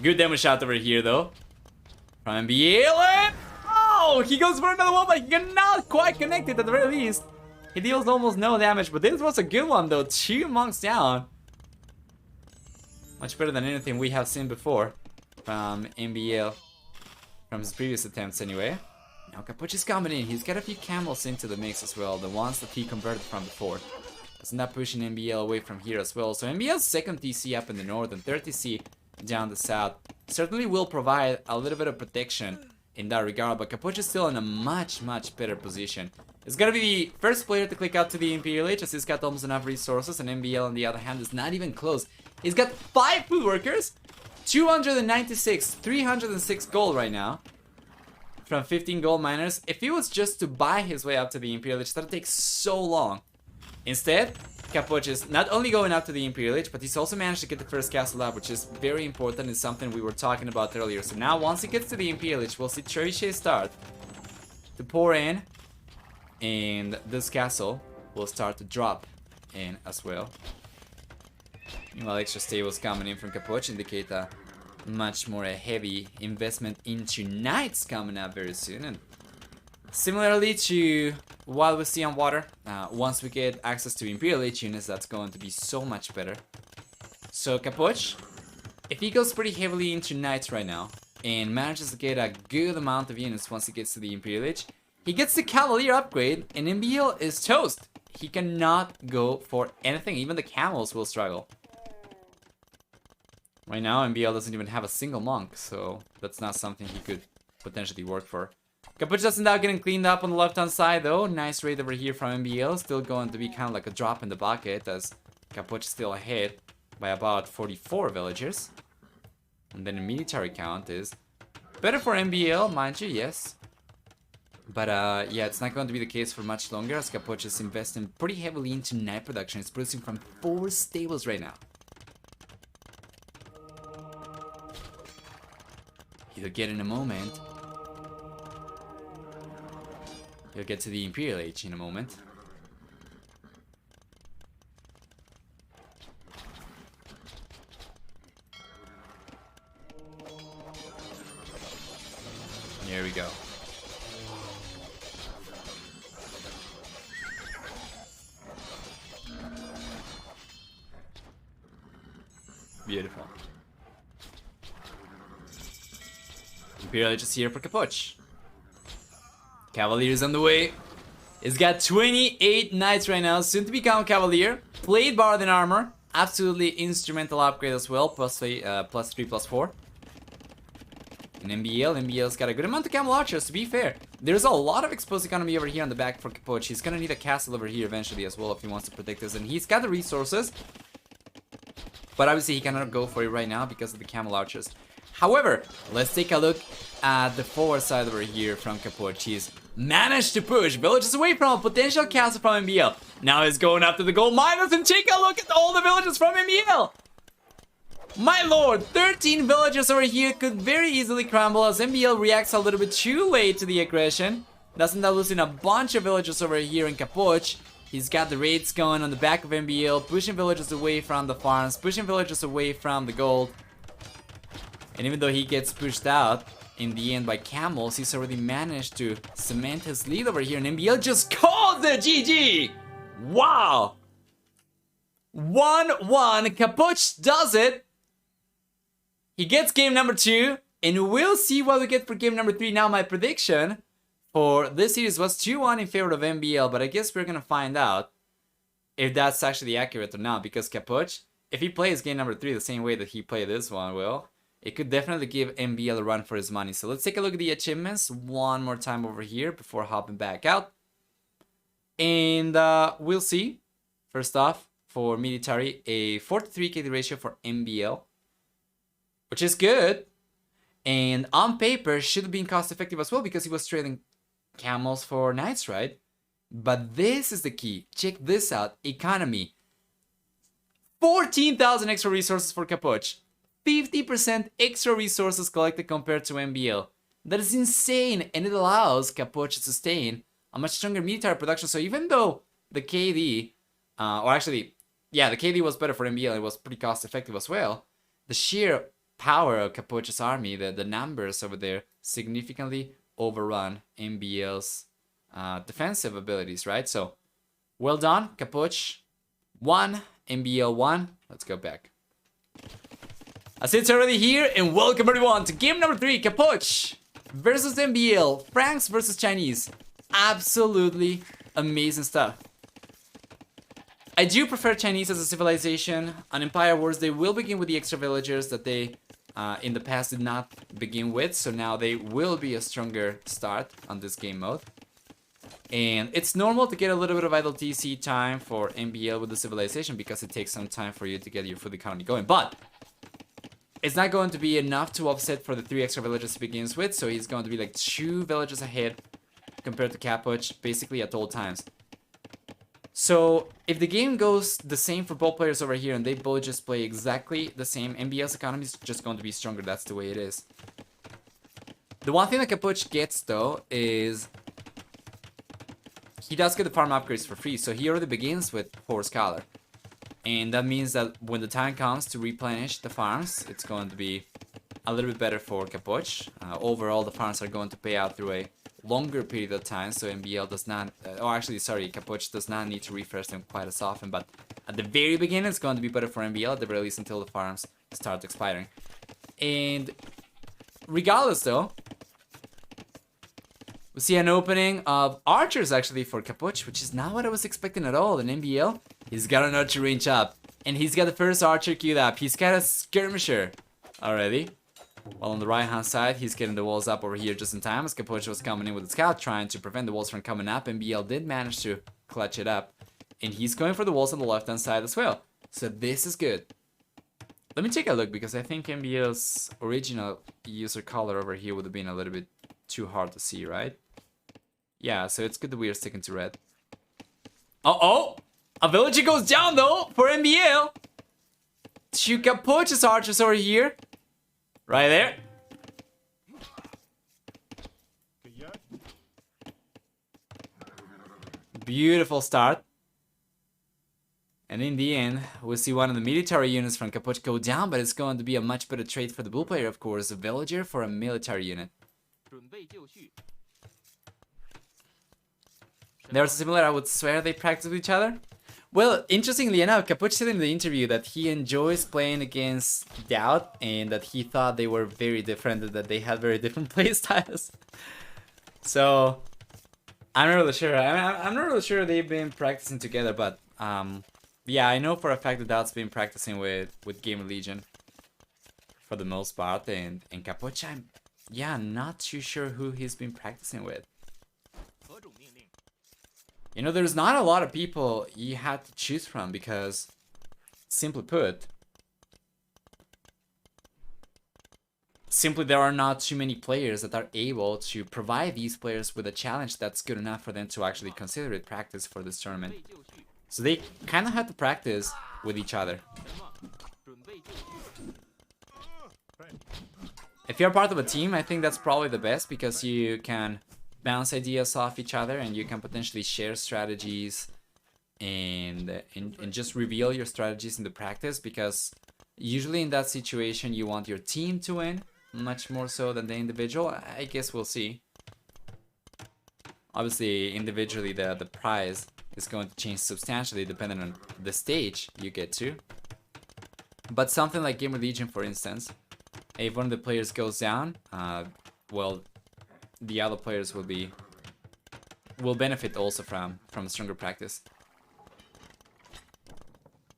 Good demo shot over here though. From MbL. Oh, he goes for another one, but he cannot quite connect it at the very least. He deals almost no damage, but this was a good one though. 2 monks down. Much better than anything we have seen before from MbL. From his previous attempts anyway. Now Capoch is coming in. He's got a few camels into the mix as well. The ones that he converted from before. Doesn't that pushing MbL away from here as well. So MbL's second TC up in the north and third TC down the south certainly will provide a little bit of protection in that regard, but Capoch is still in a much better position. It's gonna be the first player to click out to the Imperial Age as he's got almost enough resources, and MbL on the other hand is not even close. He's got 5 food workers, 296, 306 gold right now from 15 gold miners. If he was just to buy his way up to the Imperial Age, that'd take so long. Instead, Capoch is not only going up to the Imperial Age, but he's also managed to get the first castle up, which is very important. It's something we were talking about earlier. So now, once he gets to the Imperial Age, we'll see trebuchets start to pour in, and this castle will start to drop in as well. Meanwhile, extra stables coming in from Capoch indicate a much more a heavy investment into knights coming up very soon. And similarly to what we see on water, once we get access to Imperial Age units, that's going to be so much better. So Capoch, if he goes pretty heavily into knights right now and manages to get a good amount of units once he gets to the Imperial Age, he gets the Cavalier upgrade and MbL is toast. He cannot go for anything. Even the camels will struggle. Right now, MbL doesn't even have a single monk, so that's not something he could potentially work for. Capoch does end up getting cleaned up on the left-hand side, though. Nice raid over here from MbL. Still going to be kind of like a drop in the bucket, as Capoch is still ahead by about 44 villagers. And then the military count is better for MbL, mind you, yes. But yeah, it's not going to be the case for much longer, as Capoch is investing pretty heavily into knight production. It's producing from 4 stables right now. He'll get in a moment. He'll get to the Imperial Age in a moment. Here we go. Beautiful. Imperial Age is here for Capoch. Cavalier is on the way. He's got 28 knights right now, soon to become Cavalier. Plate Bard in armor. Absolutely instrumental upgrade as well. Plus 3, plus 4. And MbL's got a good amount of camel archers, to be fair. There's a lot of exposed economy over here on the back for Capoch. He's gonna need a castle over here eventually as well if he wants to protect this. And he's got the resources. But obviously he cannot go for it right now because of the camel archers. However, let's take a look at the forward side over here from Capoch. He's managed to push villages away from a potential castle from MbL. Now he's going after the gold miners, and take a look at all the villages from MbL. My lord, 13 villages over here could very easily crumble as MbL reacts a little bit too late to the aggression. Does end up losing a bunch of villages over here in Capoch. He's got the raids going on the back of MbL, pushing villages away from the farms, pushing villages away from the gold. And even though he gets pushed out in the end by camels, he's already managed to cement his lead over here. And MbL just calls it GG! Wow! 1-1. Capoch does it. He gets game number 2. And we'll see what we get for game number 3. Now, my prediction for this series was 2-1 in favor of MbL. But I guess we're going to find out if that's actually accurate or not. Because Capoch, if he plays game number 3 the same way that he played this one, well, it could definitely give MbL a run for his money. So let's take a look at the achievements one more time over here before hopping back out. And we'll see, first off, for military, a 4-3 KD ratio for MbL, which is good. And on paper, should have been cost effective as well because he was trading camels for knights, right? But this is the key. Check this out. Economy. 14,000 extra resources for Capoch. 50% extra resources collected compared to MbL. That is insane, and it allows Capoch to sustain a much stronger military production. So even though the KD, or actually, yeah, the KD was better for MbL, it was pretty cost effective as well. The sheer power of Capoch's army, the numbers over there, significantly overrun MbL's defensive abilities, right? So, well done, Capoch 1, MbL 1. Let's go back. As it's already here, and welcome everyone to game number 3, Capoch versus MbL, Franks versus Chinese. Absolutely amazing stuff. I do prefer Chinese as a civilization. On Empire Wars, they will begin with the extra villagers that they in the past did not begin with, so now they will be a stronger start on this game mode. And it's normal to get a little bit of idle TC time for MbL with the civilization because it takes some time for you to get your food economy going, but it's not going to be enough to offset for the 3 extra villages he begins with, so he's going to be like 2 villages ahead compared to Capoch, basically at all times. So, if the game goes the same for both players over here and they both just play exactly the same, MbL's economy is just going to be stronger, that's the way it is. The one thing that Capoch gets, though, is he does get the farm upgrades for free, so he already begins with Horse Collar. And that means that when the time comes to replenish the farms, it's going to be a little bit better for Capoch. Overall, the farms are going to pay out through a longer period of time, so MbL does not... Capoch does not need to refresh them quite as often, but at the very beginning, it's going to be better for MbL, at the very least until the farms start expiring. And regardless, though, we see an opening of archers, actually, for Capoch, which is not what I was expecting at all. In MbL, he's got an archer range up, and he's got the first archer queued up. He's got a skirmisher already. While on the right-hand side, he's getting the walls up over here just in time as Capoch was coming in with the scout, trying to prevent the walls from coming up. MbL did manage to clutch it up, and he's going for the walls on the left-hand side as well. So this is good. Let me take a look, because I think MbL's original user color over here would have been a little bit too hard to see, right? Yeah, so it's good that we are sticking to red. Uh-oh! A villager goes down, though, for MbL! Two Capoch's archers over here. Right there. Beautiful start. And in the end, we'll see one of the military units from Capoch go down, but it's going to be a much better trade for the Bull player, of course. A villager for a military unit. They're similar, I would swear they practice with each other. Well, interestingly enough, Capoch said in the interview that he enjoys playing against Doubt and that he thought they were very different, that they had very different play styles. So, I'm not really sure. I'm not really sure they've been practicing together, but yeah, I know for a fact that Doubt's been practicing with Gamer Legion for the most part, and Capoch, I'm not too sure who he's been practicing with. You know, there's not a lot of people you had to choose from because, simply put, there are not too many players that are able to provide these players with a challenge that's good enough for them to actually consider it practice for this tournament. So they kind of had to practice with each other. If you're part of a team, I think that's probably the best because you can bounce ideas off each other and you can potentially share strategies and just reveal your strategies in the practice, because usually in that situation you want your team to win much more so than the individual. I guess we'll see. Obviously individually the prize is going to change substantially depending on the stage you get to, but something like Gamer Legion, for instance, if one of the players goes down, well, the other players will benefit also from a stronger practice.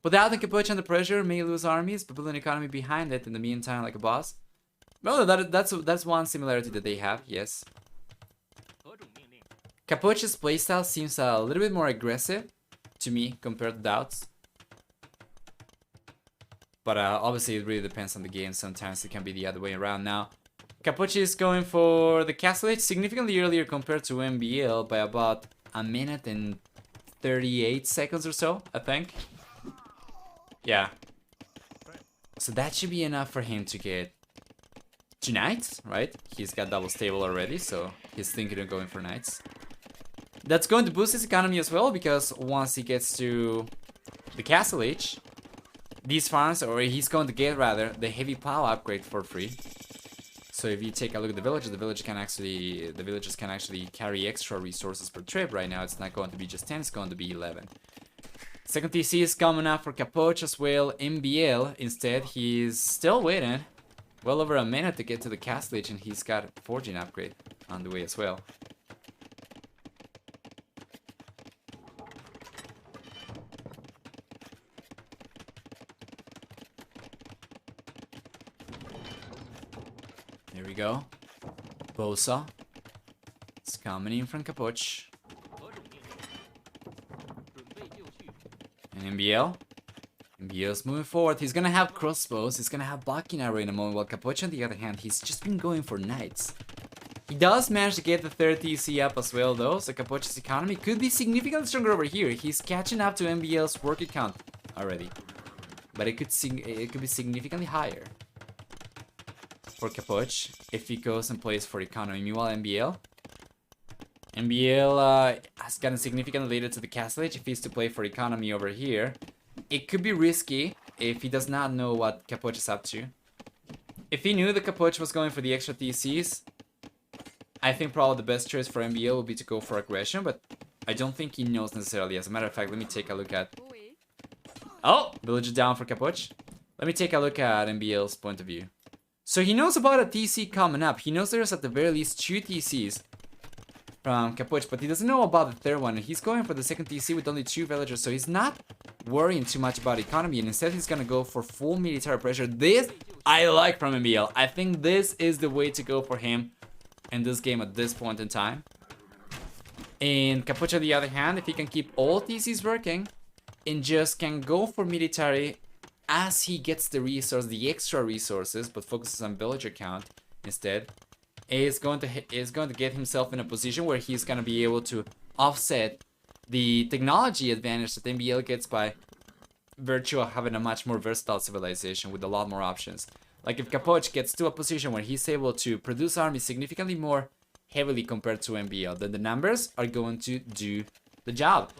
Without the Capoch under pressure, may lose armies, but build an economy behind it in the meantime like a boss. Well, that's one similarity that they have, yes. Capoch's playstyle seems a little bit more aggressive to me compared to Doubt's. But obviously it really depends on the game. Sometimes it can be the other way around. Now, Capoch is going for the Castle Age significantly earlier compared to MbL by about a minute and 38 seconds or so, I think. Yeah. So that should be enough for him to get 2 knights, right? He's got double stable already, so he's thinking of going for knights. That's going to boost his economy as well, because once he gets to the Castle Age, these farms, or he's going to get rather, the heavy plow upgrade for free. So if you take a look at the villagers can actually carry extra resources per trip. Right now it's not going to be just 10, it's going to be 11. Second TC is coming up for Capoch as well. MbL, instead, he's still waiting well over a minute to get to the Castle Age, and he's got a forging upgrade on the way as well. There we go. Bosa. It's coming in from Capoch. And MbL. MbL's moving forward. He's gonna have crossbows. He's gonna have blocking arrow in a moment. While Capoch, on the other hand, he's just been going for knights. He does manage to get the third TC up as well, though. So Capoch's economy could be significantly stronger over here. He's catching up to MbL's worker count already. But it could be significantly higher for Capoch if he goes and plays for economy. Meanwhile, MbL has gotten significantly later to the Castle Age if he's to play for economy over here. it could be risky if he does not know what Capoch is up to. If he knew that Capoch was going for the extra TCs, I think probably the best choice for MbL would be to go for aggression, but I don't think he knows necessarily. As a matter of fact, let me take a look at... Oh! Villager down for Capoch. Let me take a look at MbL's point of view. So he knows about a TC coming up. He knows there's at the very least 2 TCs from Capoch, but he doesn't know about the third one. He's going for the second TC with only 2 villagers, so he's not worrying too much about economy, and instead he's gonna go for full military pressure. This I like from MbL. I think this is the way to go for him in this game at this point in time. And Capoch, on the other hand, if he can keep all TCs working and just can go for military as he gets the resource, the extra resources, but focuses on villager count instead, is going to get himself in a position where he's going to be able to offset the technology advantage that MbL gets by virtue of having a much more versatile civilization with a lot more options. Like if Capoch gets to a position where he's able to produce armies significantly more heavily compared to MbL, then the numbers are going to do the job.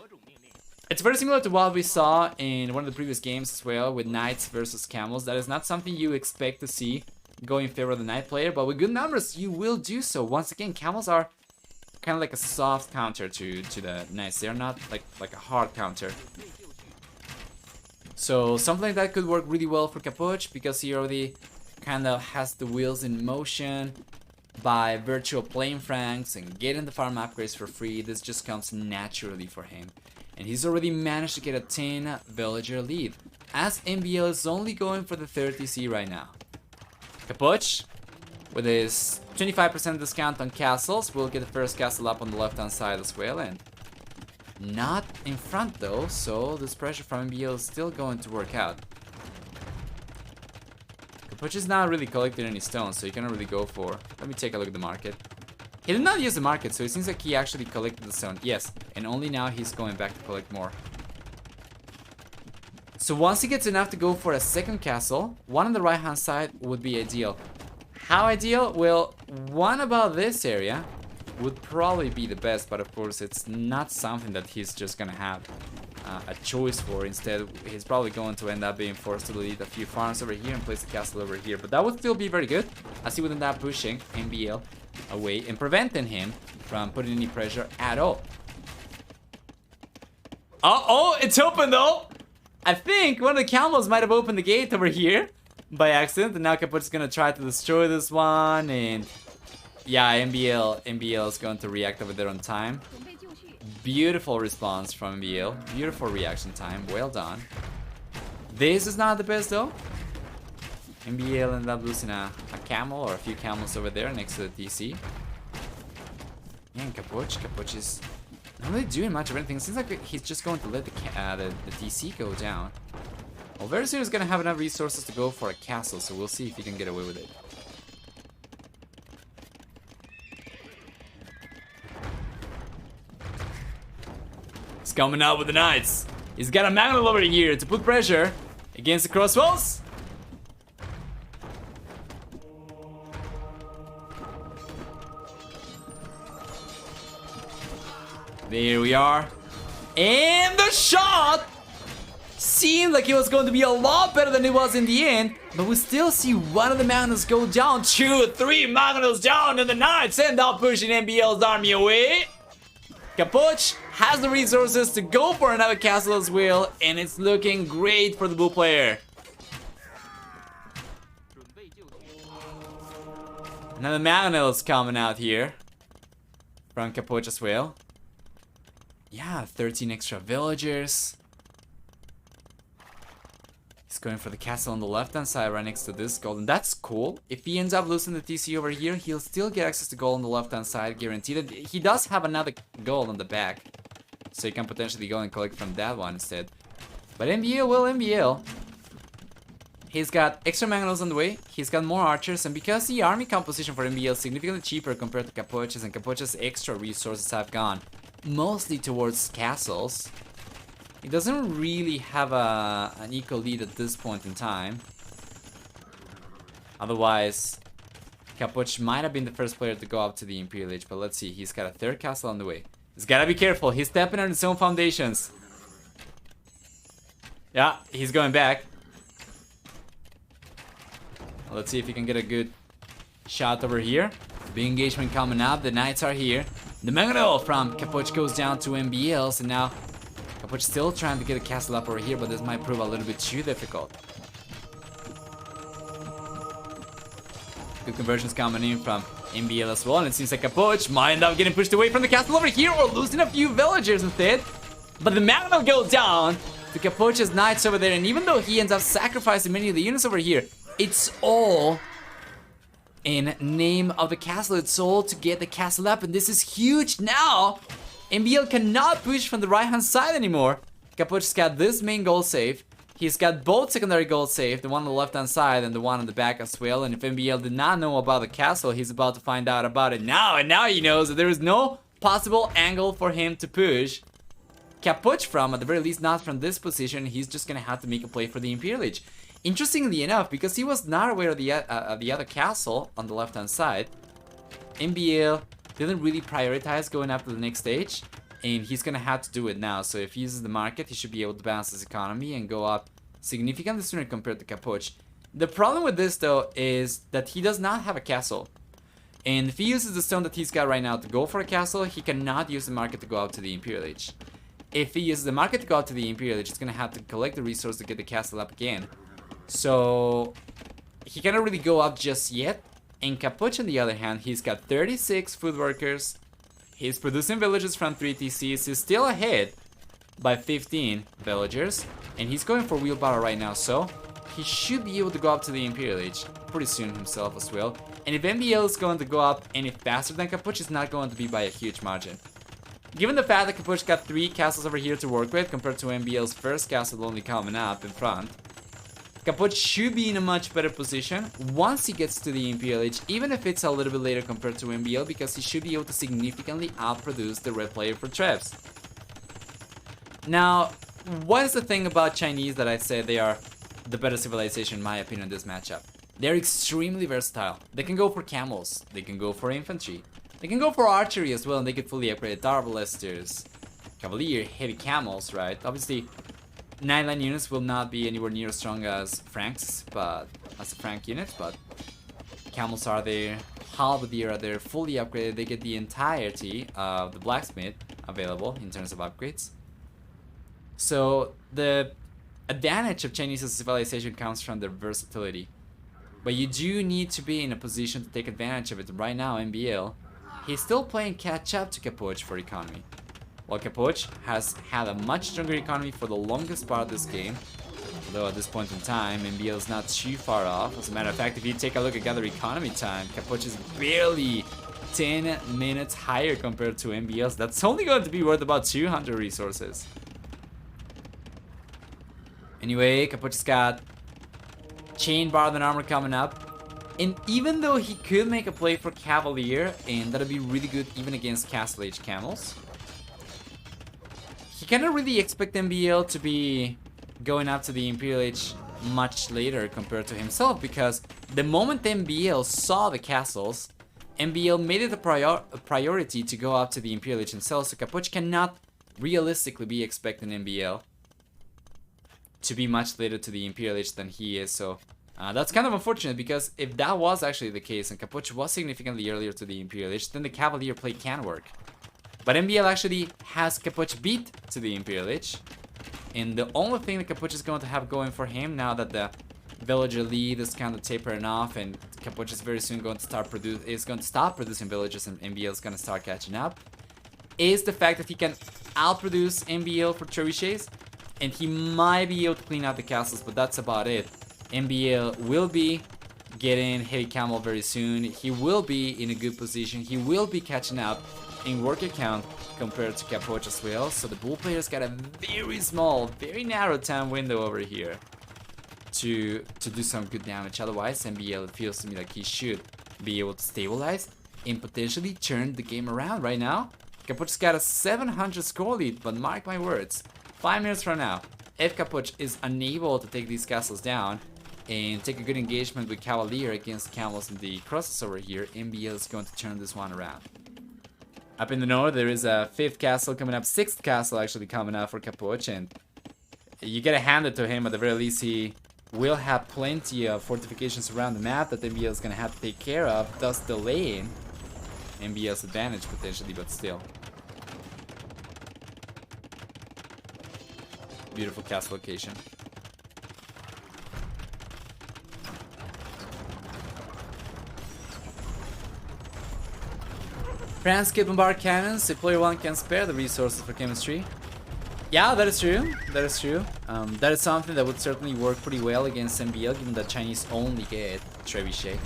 It's very similar to what we saw in one of the previous games as well with knights versus camels. That is not something you expect to see go in favor of the knight player, but with good numbers you will do so. Once again, camels are kind of like a soft counter to the knights. They're not like a hard counter. So something like that could work really well for Capoch because he already kind of has the wheels in motion by virtue of playing Franks and getting the farm upgrades for free. This just comes naturally for him. And he's already managed to get a 10 villager lead, as MbL is only going for the 3rd TC right now. Capoch, with his 25% discount on castles, will get the first castle up on the left hand side as well, and not in front though, so this pressure from MbL is still going to work out. Capoch is not really collecting any stones, so he cannot really go for... Let me take a look at the market. He did not use the market, so it seems like he actually collected the stone. Yes, and only now he's going back to collect more. So once he gets enough to go for a second castle, one on the right hand side would be ideal. How ideal? Well, one about this area would probably be the best, but of course it's not something that he's just gonna have a choice for. Instead, he's probably going to end up being forced to delete a few farms over here and place a castle over here. But that would still be very good, as he would end up pushing MbL away and preventing him from putting any pressure at all. Oh, it's open though! I think one of the camels might have opened the gate over here by accident, and now Capoch is gonna try to destroy this one, and yeah, MbL is going to react over there on time. Beautiful response from MbL, beautiful reaction time, well done. This is not the best though. MbL ended up losing a camel or a few camels over there next to the TC. Yeah, and Capoch is not really doing much of anything. It seems like he's just going to let the TC go down. Well, very soon he's going to have enough resources to go for a castle, so we'll see if he can get away with it. He's coming out with the knights. He's got a magnet over here to put pressure against the crossbows. There we are. And the shot seemed like it was going to be a lot better than it was in the end, but we still see one of the magnets go down. 2, 3 magnets down, and the knights end up pushing MbL's army away. Capoch has the resources to go for another castle as well, and it's looking great for the Bull player. Another magnet is coming out here from Capoch as well. Yeah, 13 extra villagers. He's going for the castle on the left-hand side right next to this gold, and that's cool. If he ends up losing the TC over here, he'll still get access to gold on the left-hand side, guaranteed. He does have another gold on the back, so he can potentially go and collect from that one instead. But MbL will MbL. He's got extra mangonels on the way, he's got more archers, and because the army composition for MbL is significantly cheaper compared to Capoch's, and Capoch's extra resources have gone mostly towards castles, he doesn't really have an equal lead at this point in time. Otherwise, Capoch might have been the first player to go up to the Imperial Age, but let's see, he's got a third castle on the way. He's gotta be careful, he's stepping on his own foundations. Yeah, he's going back. Let's see if he can get a good shot over here. Big engagement coming up. The knights are here. The MbL from Capoch goes down to MbL. So now Capoch still trying to get a castle up over here, but this might prove a little bit too difficult. Good conversions coming in from MbL as well. And it seems like Capoch might end up getting pushed away from the castle over here or losing a few villagers instead. But the MbL goes down to Capoch's knights over there. And even though he ends up sacrificing many of the units over here, it's all in name of the castle. It's all to get the castle up, and this is huge now. MbL cannot push from the right hand side anymore. Capoch's got this main goal safe. He's got both secondary goals safe, the one on the left hand side and the one on the back as well. And if MbL did not know about the castle, he's about to find out about it now. And now he knows that there is no possible angle for him to push Capoch from, at the very least not from this position. He's just gonna have to make a play for the Imperial Age. Interestingly enough, because he was not aware of the other castle on the left-hand side, MbL didn't really prioritize going up to the next stage, and he's gonna have to do it now. So if he uses the market, he should be able to balance his economy and go up significantly sooner compared to Capoch. The problem with this, though, is that he does not have a castle. And if he uses the stone that he's got right now to go for a castle, he cannot use the market to go out to the Imperial Age. If he uses the market to go out to the Imperial Age, he's gonna have to collect the resource to get the castle up again. So he cannot really go up just yet. And Capoch, on the other hand, he's got 36 food workers. He's producing villagers from 3 TCs. He's still ahead by 15 villagers. And he's going for wheelbarrow right now. So he should be able to go up to the Imperial Age pretty soon himself as well. And if MbL is going to go up any faster than Capoch, it's not going to be by a huge margin. Given the fact that Capoch got 3 castles over here to work with compared to MbL's first castle only coming up in front, Capoch should be in a much better position once he gets to the Imperial Age, even if it's a little bit later compared to MbL, because he should be able to significantly outproduce the red player for trebs. Now, what is the thing about Chinese that I say they are the better civilization in my opinion in this matchup? They're extremely versatile. They can go for camels, they can go for infantry, they can go for archery as well, and they can fully upgrade Darbalesters, Cavalier, heavy camels, right? Obviously, 9-line units will not be anywhere near as strong as Franks, but as a Frank unit, but camels are there, halberdier are there, fully upgraded. They get the entirety of the blacksmith available in terms of upgrades. So the advantage of Chinese civilization comes from their versatility. But you do need to be in a position to take advantage of it. Right now, MbL, he's still playing catch up to Capoch for economy. While Capoch has had a much stronger economy for the longest part of this game, though at this point in time, MbL is not too far off. As a matter of fact, if you take a look at gather economy time, Capoch is barely 10 minutes higher compared to MbL's. That's only going to be worth about 200 resources. Anyway, Capoch's got chain bar and armor coming up. And even though he could make a play for Cavalier, and that'd be really good even against Castle Age camels, he cannot really expect MbL to be going up to the Imperial Age much later compared to himself, because the moment MbL saw the castles, MbL made it a priority to go up to the Imperial Age himself, so Capoch cannot realistically be expecting MbL to be much later to the Imperial Age than he is. So that's kind of unfortunate, because if that was actually the case and Capoch was significantly earlier to the Imperial Age, then the Cavalier play can work. But MbL actually has Capoch beat to the Imperial Age, and the only thing that Capoch is going to have going for him now that the villager lead is kind of tapering off, and Capoch is very soon going to stop producing villagers, and MbL is going to start catching up, is the fact that he can outproduce MbL for trebuchets, and he might be able to clean out the castles, but that's about it. MbL will be getting heavy camel very soon. He will be in a good position. He will be catching up in worker count compared to Capoch as well. So the Bull player's got a very small, very narrow time window over here to do some good damage. Otherwise, MbL, it feels to me like he should be able to stabilize and potentially turn the game around right now. Capoch's got a 700 score lead, but mark my words, 5 minutes from now, if Capoch is unable to take these castles down and take a good engagement with Cavalier against the camels in the crosses over here, MbL is going to turn this one around. Up in the north, there is a 5th castle coming up, 6th castle actually coming up for Capoch, and you gotta hand it to him. At the very least, he will have plenty of fortifications around the map that MbL is gonna have to take care of, thus delaying MbL's advantage potentially, but still. Beautiful castle location. France can bombard cannons if player 1 can spare the resources for chemistry. Yeah, that is true. That is true. That is something that would certainly work pretty well against MbL, given that Chinese only get trebuchet.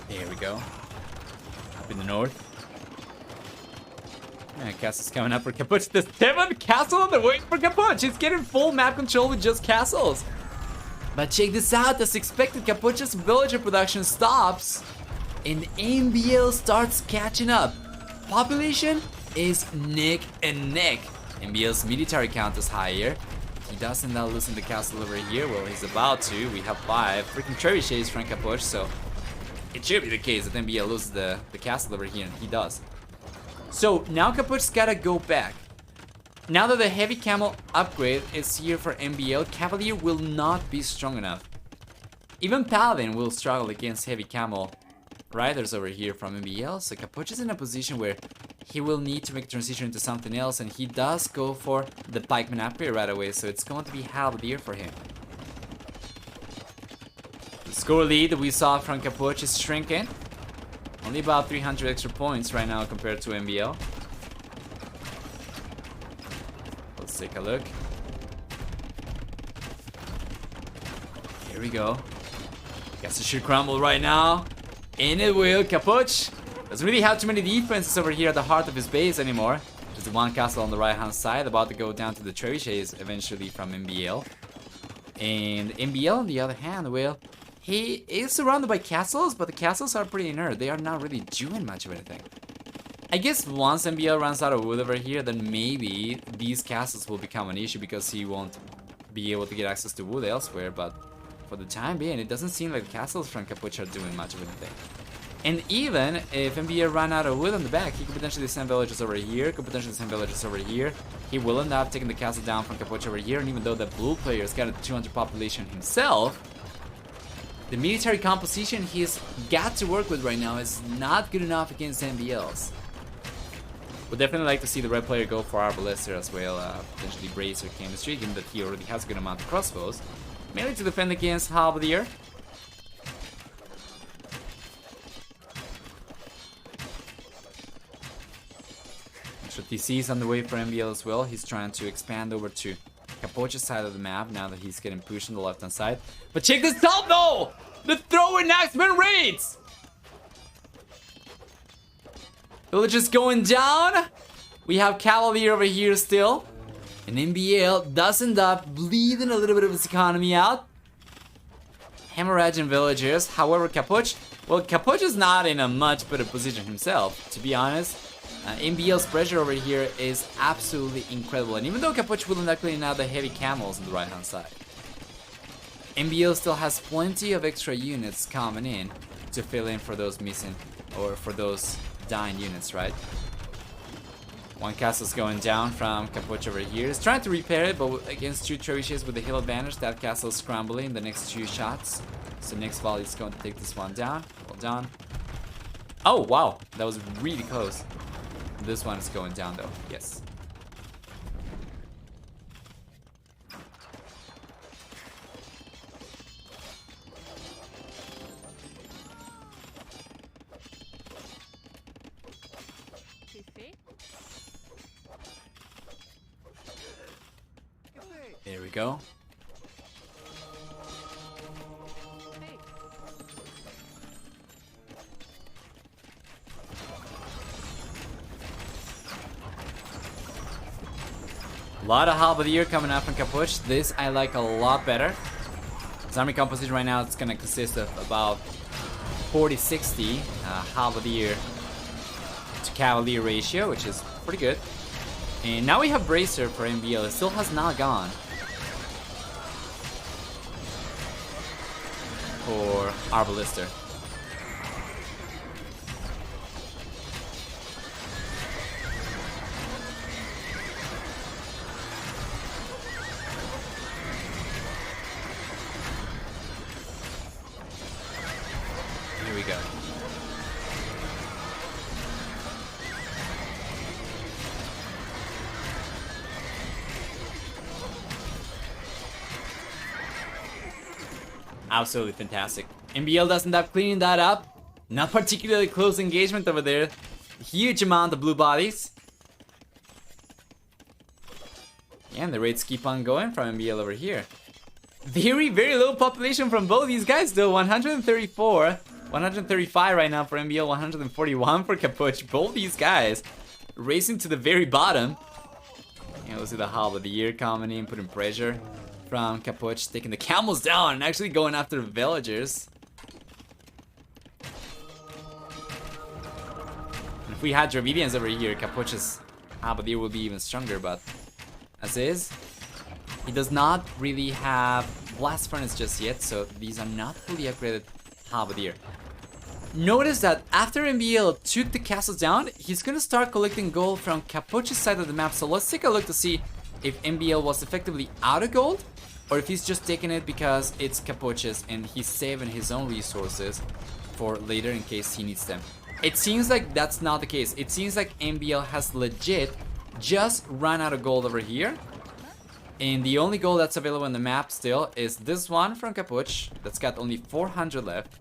There we go. Up in the north. Yeah, castle's coming up for Capoch. The 7th castle on the way for Capoch. He's getting full map control with just castles. But check this out. As expected, Capoch's villager production stops and MbL starts catching up. Population is neck and neck. MbL's military count is higher. He does end up losing the castle over here. Well, he's about to. We have 5 freaking trebuchets from Capoch, so it should be the case that MbL loses the castle over here, and he does. So now Capoch's gotta go back. Now that the heavy camel upgrade is here for MbL, Cavalier will not be strong enough. Even Paladin will struggle against heavy camel riders over here from MbL, so Capoch is in a position where he will need to make a transition into something else, and he does go for the pikeman upgrade right away, so it's going to be Halberdier for him. The score lead that we saw from Capoch is shrinking. Only about 300 extra points right now compared to MbL. Let's take a look. Here we go. Guess it should crumble right now. And it will. Capoch doesn't really have too many defenses over here at the heart of his base anymore. Just the one castle on the right hand side, about to go down to the trebuchets eventually from MbL. And MbL on the other hand, well, he is surrounded by castles, but the castles are pretty inert. They are not really doing much of anything. I guess once MbL runs out of wood over here, then maybe these castles will become an issue because he won't be able to get access to wood elsewhere. But for the time being, it doesn't seem like the castles from Capoch are doing much of anything. And even if MbL ran out of wood on the back, he could potentially send villages over here, could potentially send villages over here. He will end up taking the castle down from Capoch over here, and even though the blue player's got a 200 population himself, the military composition he's got to work with right now is not good enough against MbL's. Would definitely like to see the red player go for Arbalester as well, potentially brace or chemistry, given that he already has a good amount of crossbows. Mainly to defend against Halberdier. Extra TC's on the way for MbL as well. He's trying to expand over to Capoch's side of the map now that he's getting pushed on the left hand side. But check this out though! The throwing axeman raids! Villages going down. We have Cavalier over here still. And MbL does end up bleeding a little bit of his economy out. Hemorrhaging villagers. However, Capoch, well, Capoch is not in a much better position himself, to be honest. MbL's pressure over here is absolutely incredible. And even though Capoch will end up cleaning out the heavy camels on the right hand side, MbL still has plenty of extra units coming in to fill in for those missing, or for those dying units, right? One castle's going down from Capoch over here. He's trying to repair it, but against 2 trebuchets with the hill advantage, that castle's scrambling in the next 2 shots. So next volley is going to take this one down. Well done. Oh, wow. That was really close. This one is going down, though. Yes. There we go. A lot of Halberdier coming out from Capoch. This I like a lot better. His army composition right now is going to consist of about 40-60 Halberdier to Cavalier ratio, which is pretty good. And now we have Bracer for MbL. It still has not gone. for Arbalister. Here we go. Absolutely fantastic. MbL doesn't end up cleaning that up. Not particularly close engagement over there. Huge amount of blue bodies. Yeah, and the raids keep on going from MbL over here. Very, very low population from both these guys though. 134, 135 right now for MbL, 141 for Capoch. Both these guys racing to the very bottom. And we'll see the Howl of the Year coming in, putting pressure from Capoch, taking the camels down and actually going after the villagers. And if we had Dravidians over here, Capoch's Howl of the Year will be even stronger, but as is, he does not really have Blast Furnace just yet, so these are not fully upgraded Howl of the Year. Notice that after MbL took the castles down, he's gonna start collecting gold from Capoch's side of the map. So let's take a look to see if MbL was effectively out of gold, or if he's just taking it because it's Capoch's and he's saving his own resources for later in case he needs them. It seems like that's not the case. It seems like MbL has legit just run out of gold over here. And the only gold that's available on the map still is this one from Capoch that's got only 400 left.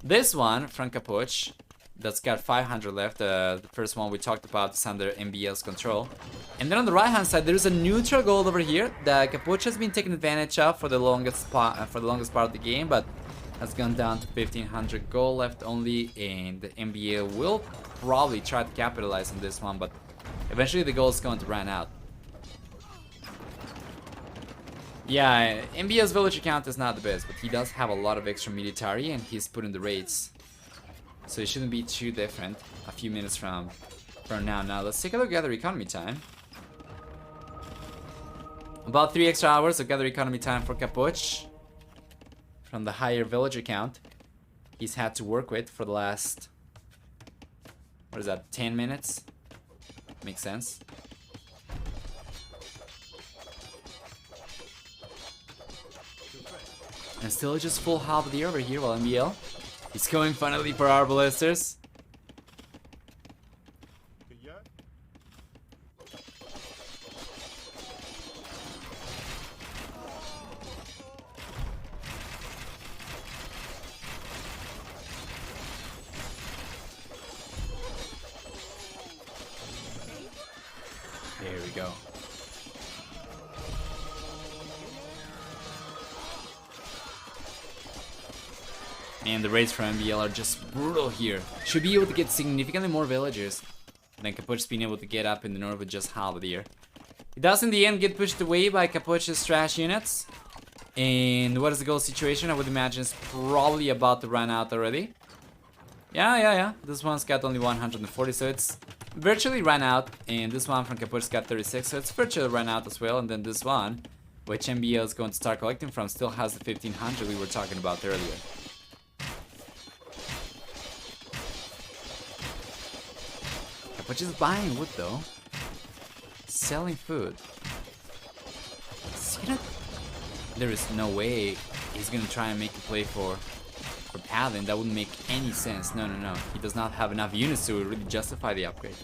This one from Capoch that's got 500 left. The first one we talked about is under MbL's control. And then on the right hand side there's a neutral gold over here that Capoch has been taking advantage of for the longest part of the game, but has gone down to 1500 gold left only, and the MbL will probably try to capitalize on this one, but eventually the gold is going to run out. Yeah, MbL's villager count is not the best, but he does have a lot of extra military and he's putting the raids. So it shouldn't be too different a few minutes from now. Now let's take a look at gather economy time. About 3 extra hours of gather economy time for Capoch. From the higher villager count he's had to work with for the last, what is that, 10 minutes? Makes sense. And still just full Howl of the Year over here while MbL he's going finally for Arbalisters. There we go. And the raids from MbL are just brutal here. Should be able to get significantly more villagers than Capoch's being able to get up in the north with just Howl of the Year. It does in the end get pushed away by Capoch's trash units. And what is the gold situation? I would imagine it's probably about to run out already. Yeah. This one's got only 140, so it's virtually run out. And this one from Capoch's got 36, so it's virtually run out as well. And then this one, which MbL is going to start collecting from, still has the 1500 we were talking about earlier. Capoch is buying wood though. Selling food. There is no way he's gonna try and make a play for Paladin. That wouldn't make any sense. No. He does not have enough units to really justify the upgrade.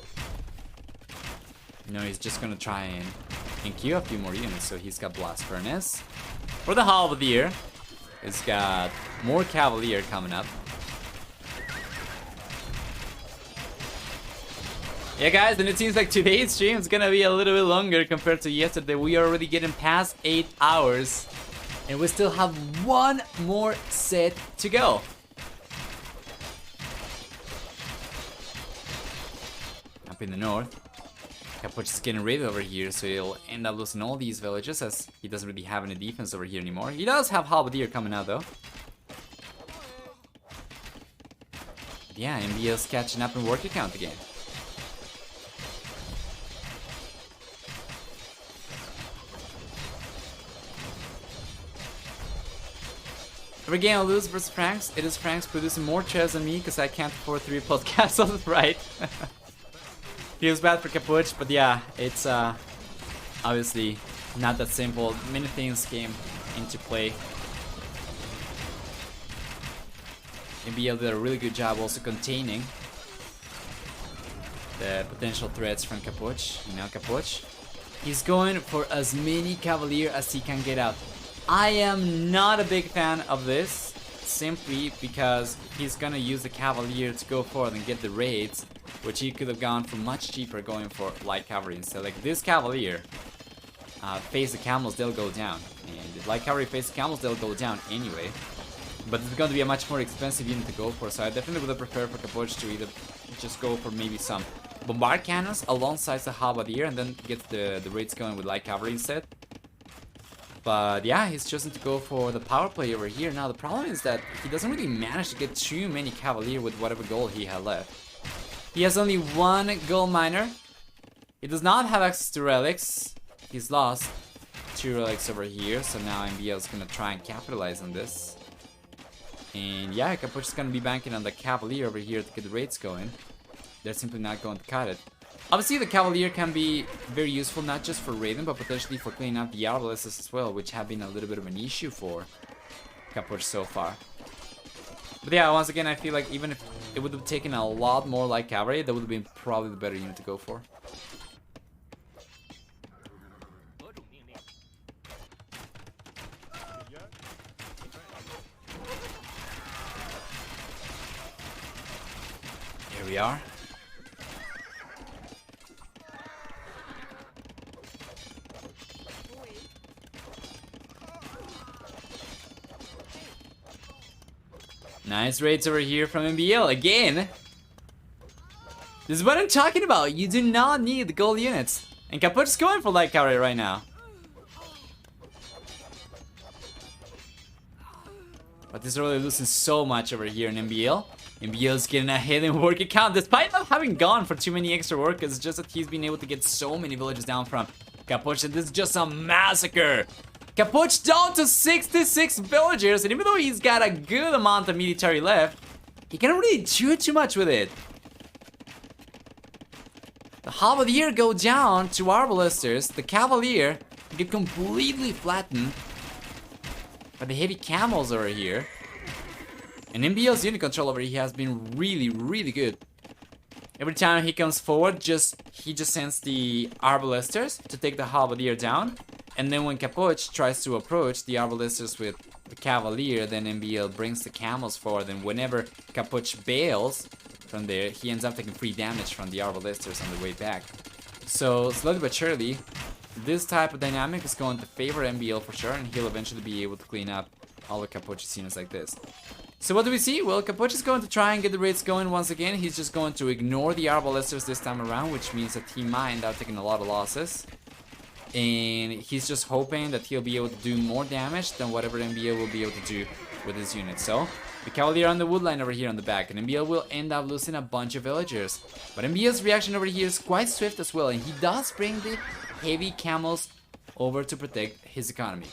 No, he's just gonna try and queue a few more units. So he's got Blast Furnace. For the Howl of the Year, he's got more Cavalier coming up. Yeah guys, and it seems like today's stream is gonna be a little bit longer compared to yesterday. We are already getting past 8 hours. And we still have one more set to go. Up in the north, Capoch is getting raided over here, so he'll end up losing all these villages as he doesn't really have any defense over here anymore. He does have Halberdier coming out though. But yeah, MbL's catching up in worker count again. Every game I lose versus Franks, it is Franks producing more chairs than me because I can't afford 3 podcasts, right? Feels bad for Capoch, but yeah, it's obviously not that simple. Many things came into play. MbL did a really good job also containing the potential threats from Capoch. You know, Capoch, he's going for as many Cavalier as he can get out. I am not a big fan of this, simply because he's gonna use the Cavalier to go forward and get the raids, which he could have gone for much cheaper going for light cavalry instead. Like this Cavalier face the camels, they'll go down, and if light cavalry face the camels, they'll go down anyway. But it's going to be a much more expensive unit to go for, so I definitely would have preferred for Capoch to either just go for maybe some bombard cannons alongside the halberdier and then get the raids going with light cavalry instead. But yeah, he's chosen to go for the power play over here. Now the problem is that he doesn't really manage to get too many cavalier with whatever gold he had left. He has only 1 gold miner. He does not have access to relics. He's lost 2 relics over here, so now MbL is going to try and capitalize on this. And yeah, Capoch is going to be banking on the Cavalier over here to get the raids going. They're simply not going to cut it. Obviously, the Cavalier can be very useful, not just for raiding, but potentially for cleaning up the Arbalest as well, which have been a little bit of an issue for Capoch so far. But yeah, once again, I feel like even if it would have taken a lot more like Cavalry, that would have been probably the better unit to go for. Here we are. Nice raids over here from MbL again. This is what I'm talking about. You do not need the gold units. And Capoch is going for light cavalry right now. But this is really losing so much over here in MbL. MbL is getting a hidden worker count despite not having gone for too many extra workers. It's just that he's been able to get so many villages down from Capoch, and this is just a massacre. Capoch down to 66 villagers, and even though he's got a good amount of military left, he can't really do too much with it. The halberdier go down to arbalesters. The cavalier get completely flattened by the heavy camels over here. And MbL's unit control over here has been really, really good. Every time he comes forward, he just sends the arbalesters to take the halberdier down. And then when Capoch tries to approach the arbalesters with the cavalier, then MbL brings the camels forward, and whenever Capoch bails from there, he ends up taking free damage from the arbalesters on the way back. So slowly but surely, this type of dynamic is going to favor MbL for sure, and he'll eventually be able to clean up all of Capoch's units like this. So what do we see? Well, Capoch is going to try and get the raids going once again. He's just going to ignore the arbalesters this time around, which means that he might end up taking a lot of losses. And he's just hoping that he'll be able to do more damage than whatever MbL will be able to do with his unit. So, the Cavalier on the wood line over here on the back, and MbL will end up losing a bunch of villagers. But MbL's reaction over here is quite swift as well, and he does bring the heavy camels over to protect his economy.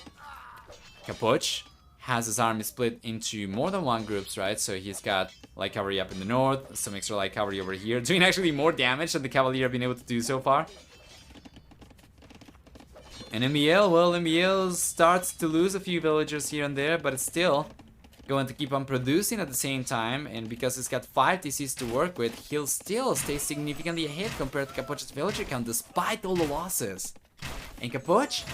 Capoch has his army split into more than one groups, right? So he's got light cavalry up in the north, some extra light cavalry over here, doing actually more damage than the Cavalier have been able to do so far. And MbL, well, MbL starts to lose a few villagers here and there, but it's still going to keep on producing at the same time. And because he's got 5 DCs to work with, he'll still stay significantly ahead compared to Capoch's villager count, despite all the losses. And Capoch,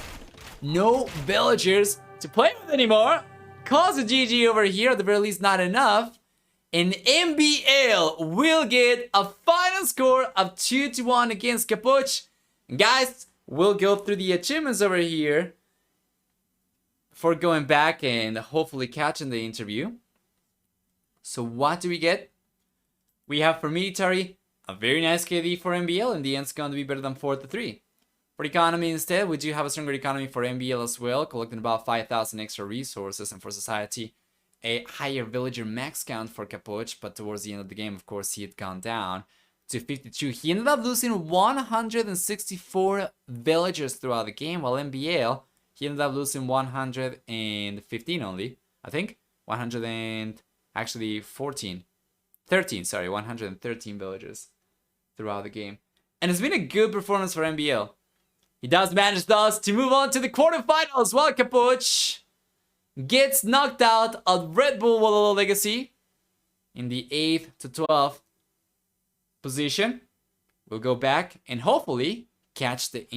no villagers to play with anymore. Cause a GG over here, at the very least not enough. And MbL will get a final score of 2-1 against Capoch. And guys, we'll go through the achievements over here before going back and hopefully catching the interview. So what do we get? We have for military a very nice KD for MbL, and the end's going to be better than 4-3. For economy instead, we do have a stronger economy for MbL as well, collecting about 5,000 extra resources, and for society, a higher villager max count for Capoch, but towards the end of the game, of course, he had gone down to 52. He ended up losing 164 villagers throughout the game, while MbL, he ended up losing 115 only, I think. 100 and actually 13, sorry, 113 villagers throughout the game. And it's been a good performance for MbL. He does manage thus to move on to the quarterfinals while Capoch gets knocked out of Red Bull Wololo Legacy in the 8th to 12th position. We'll go back and hopefully catch the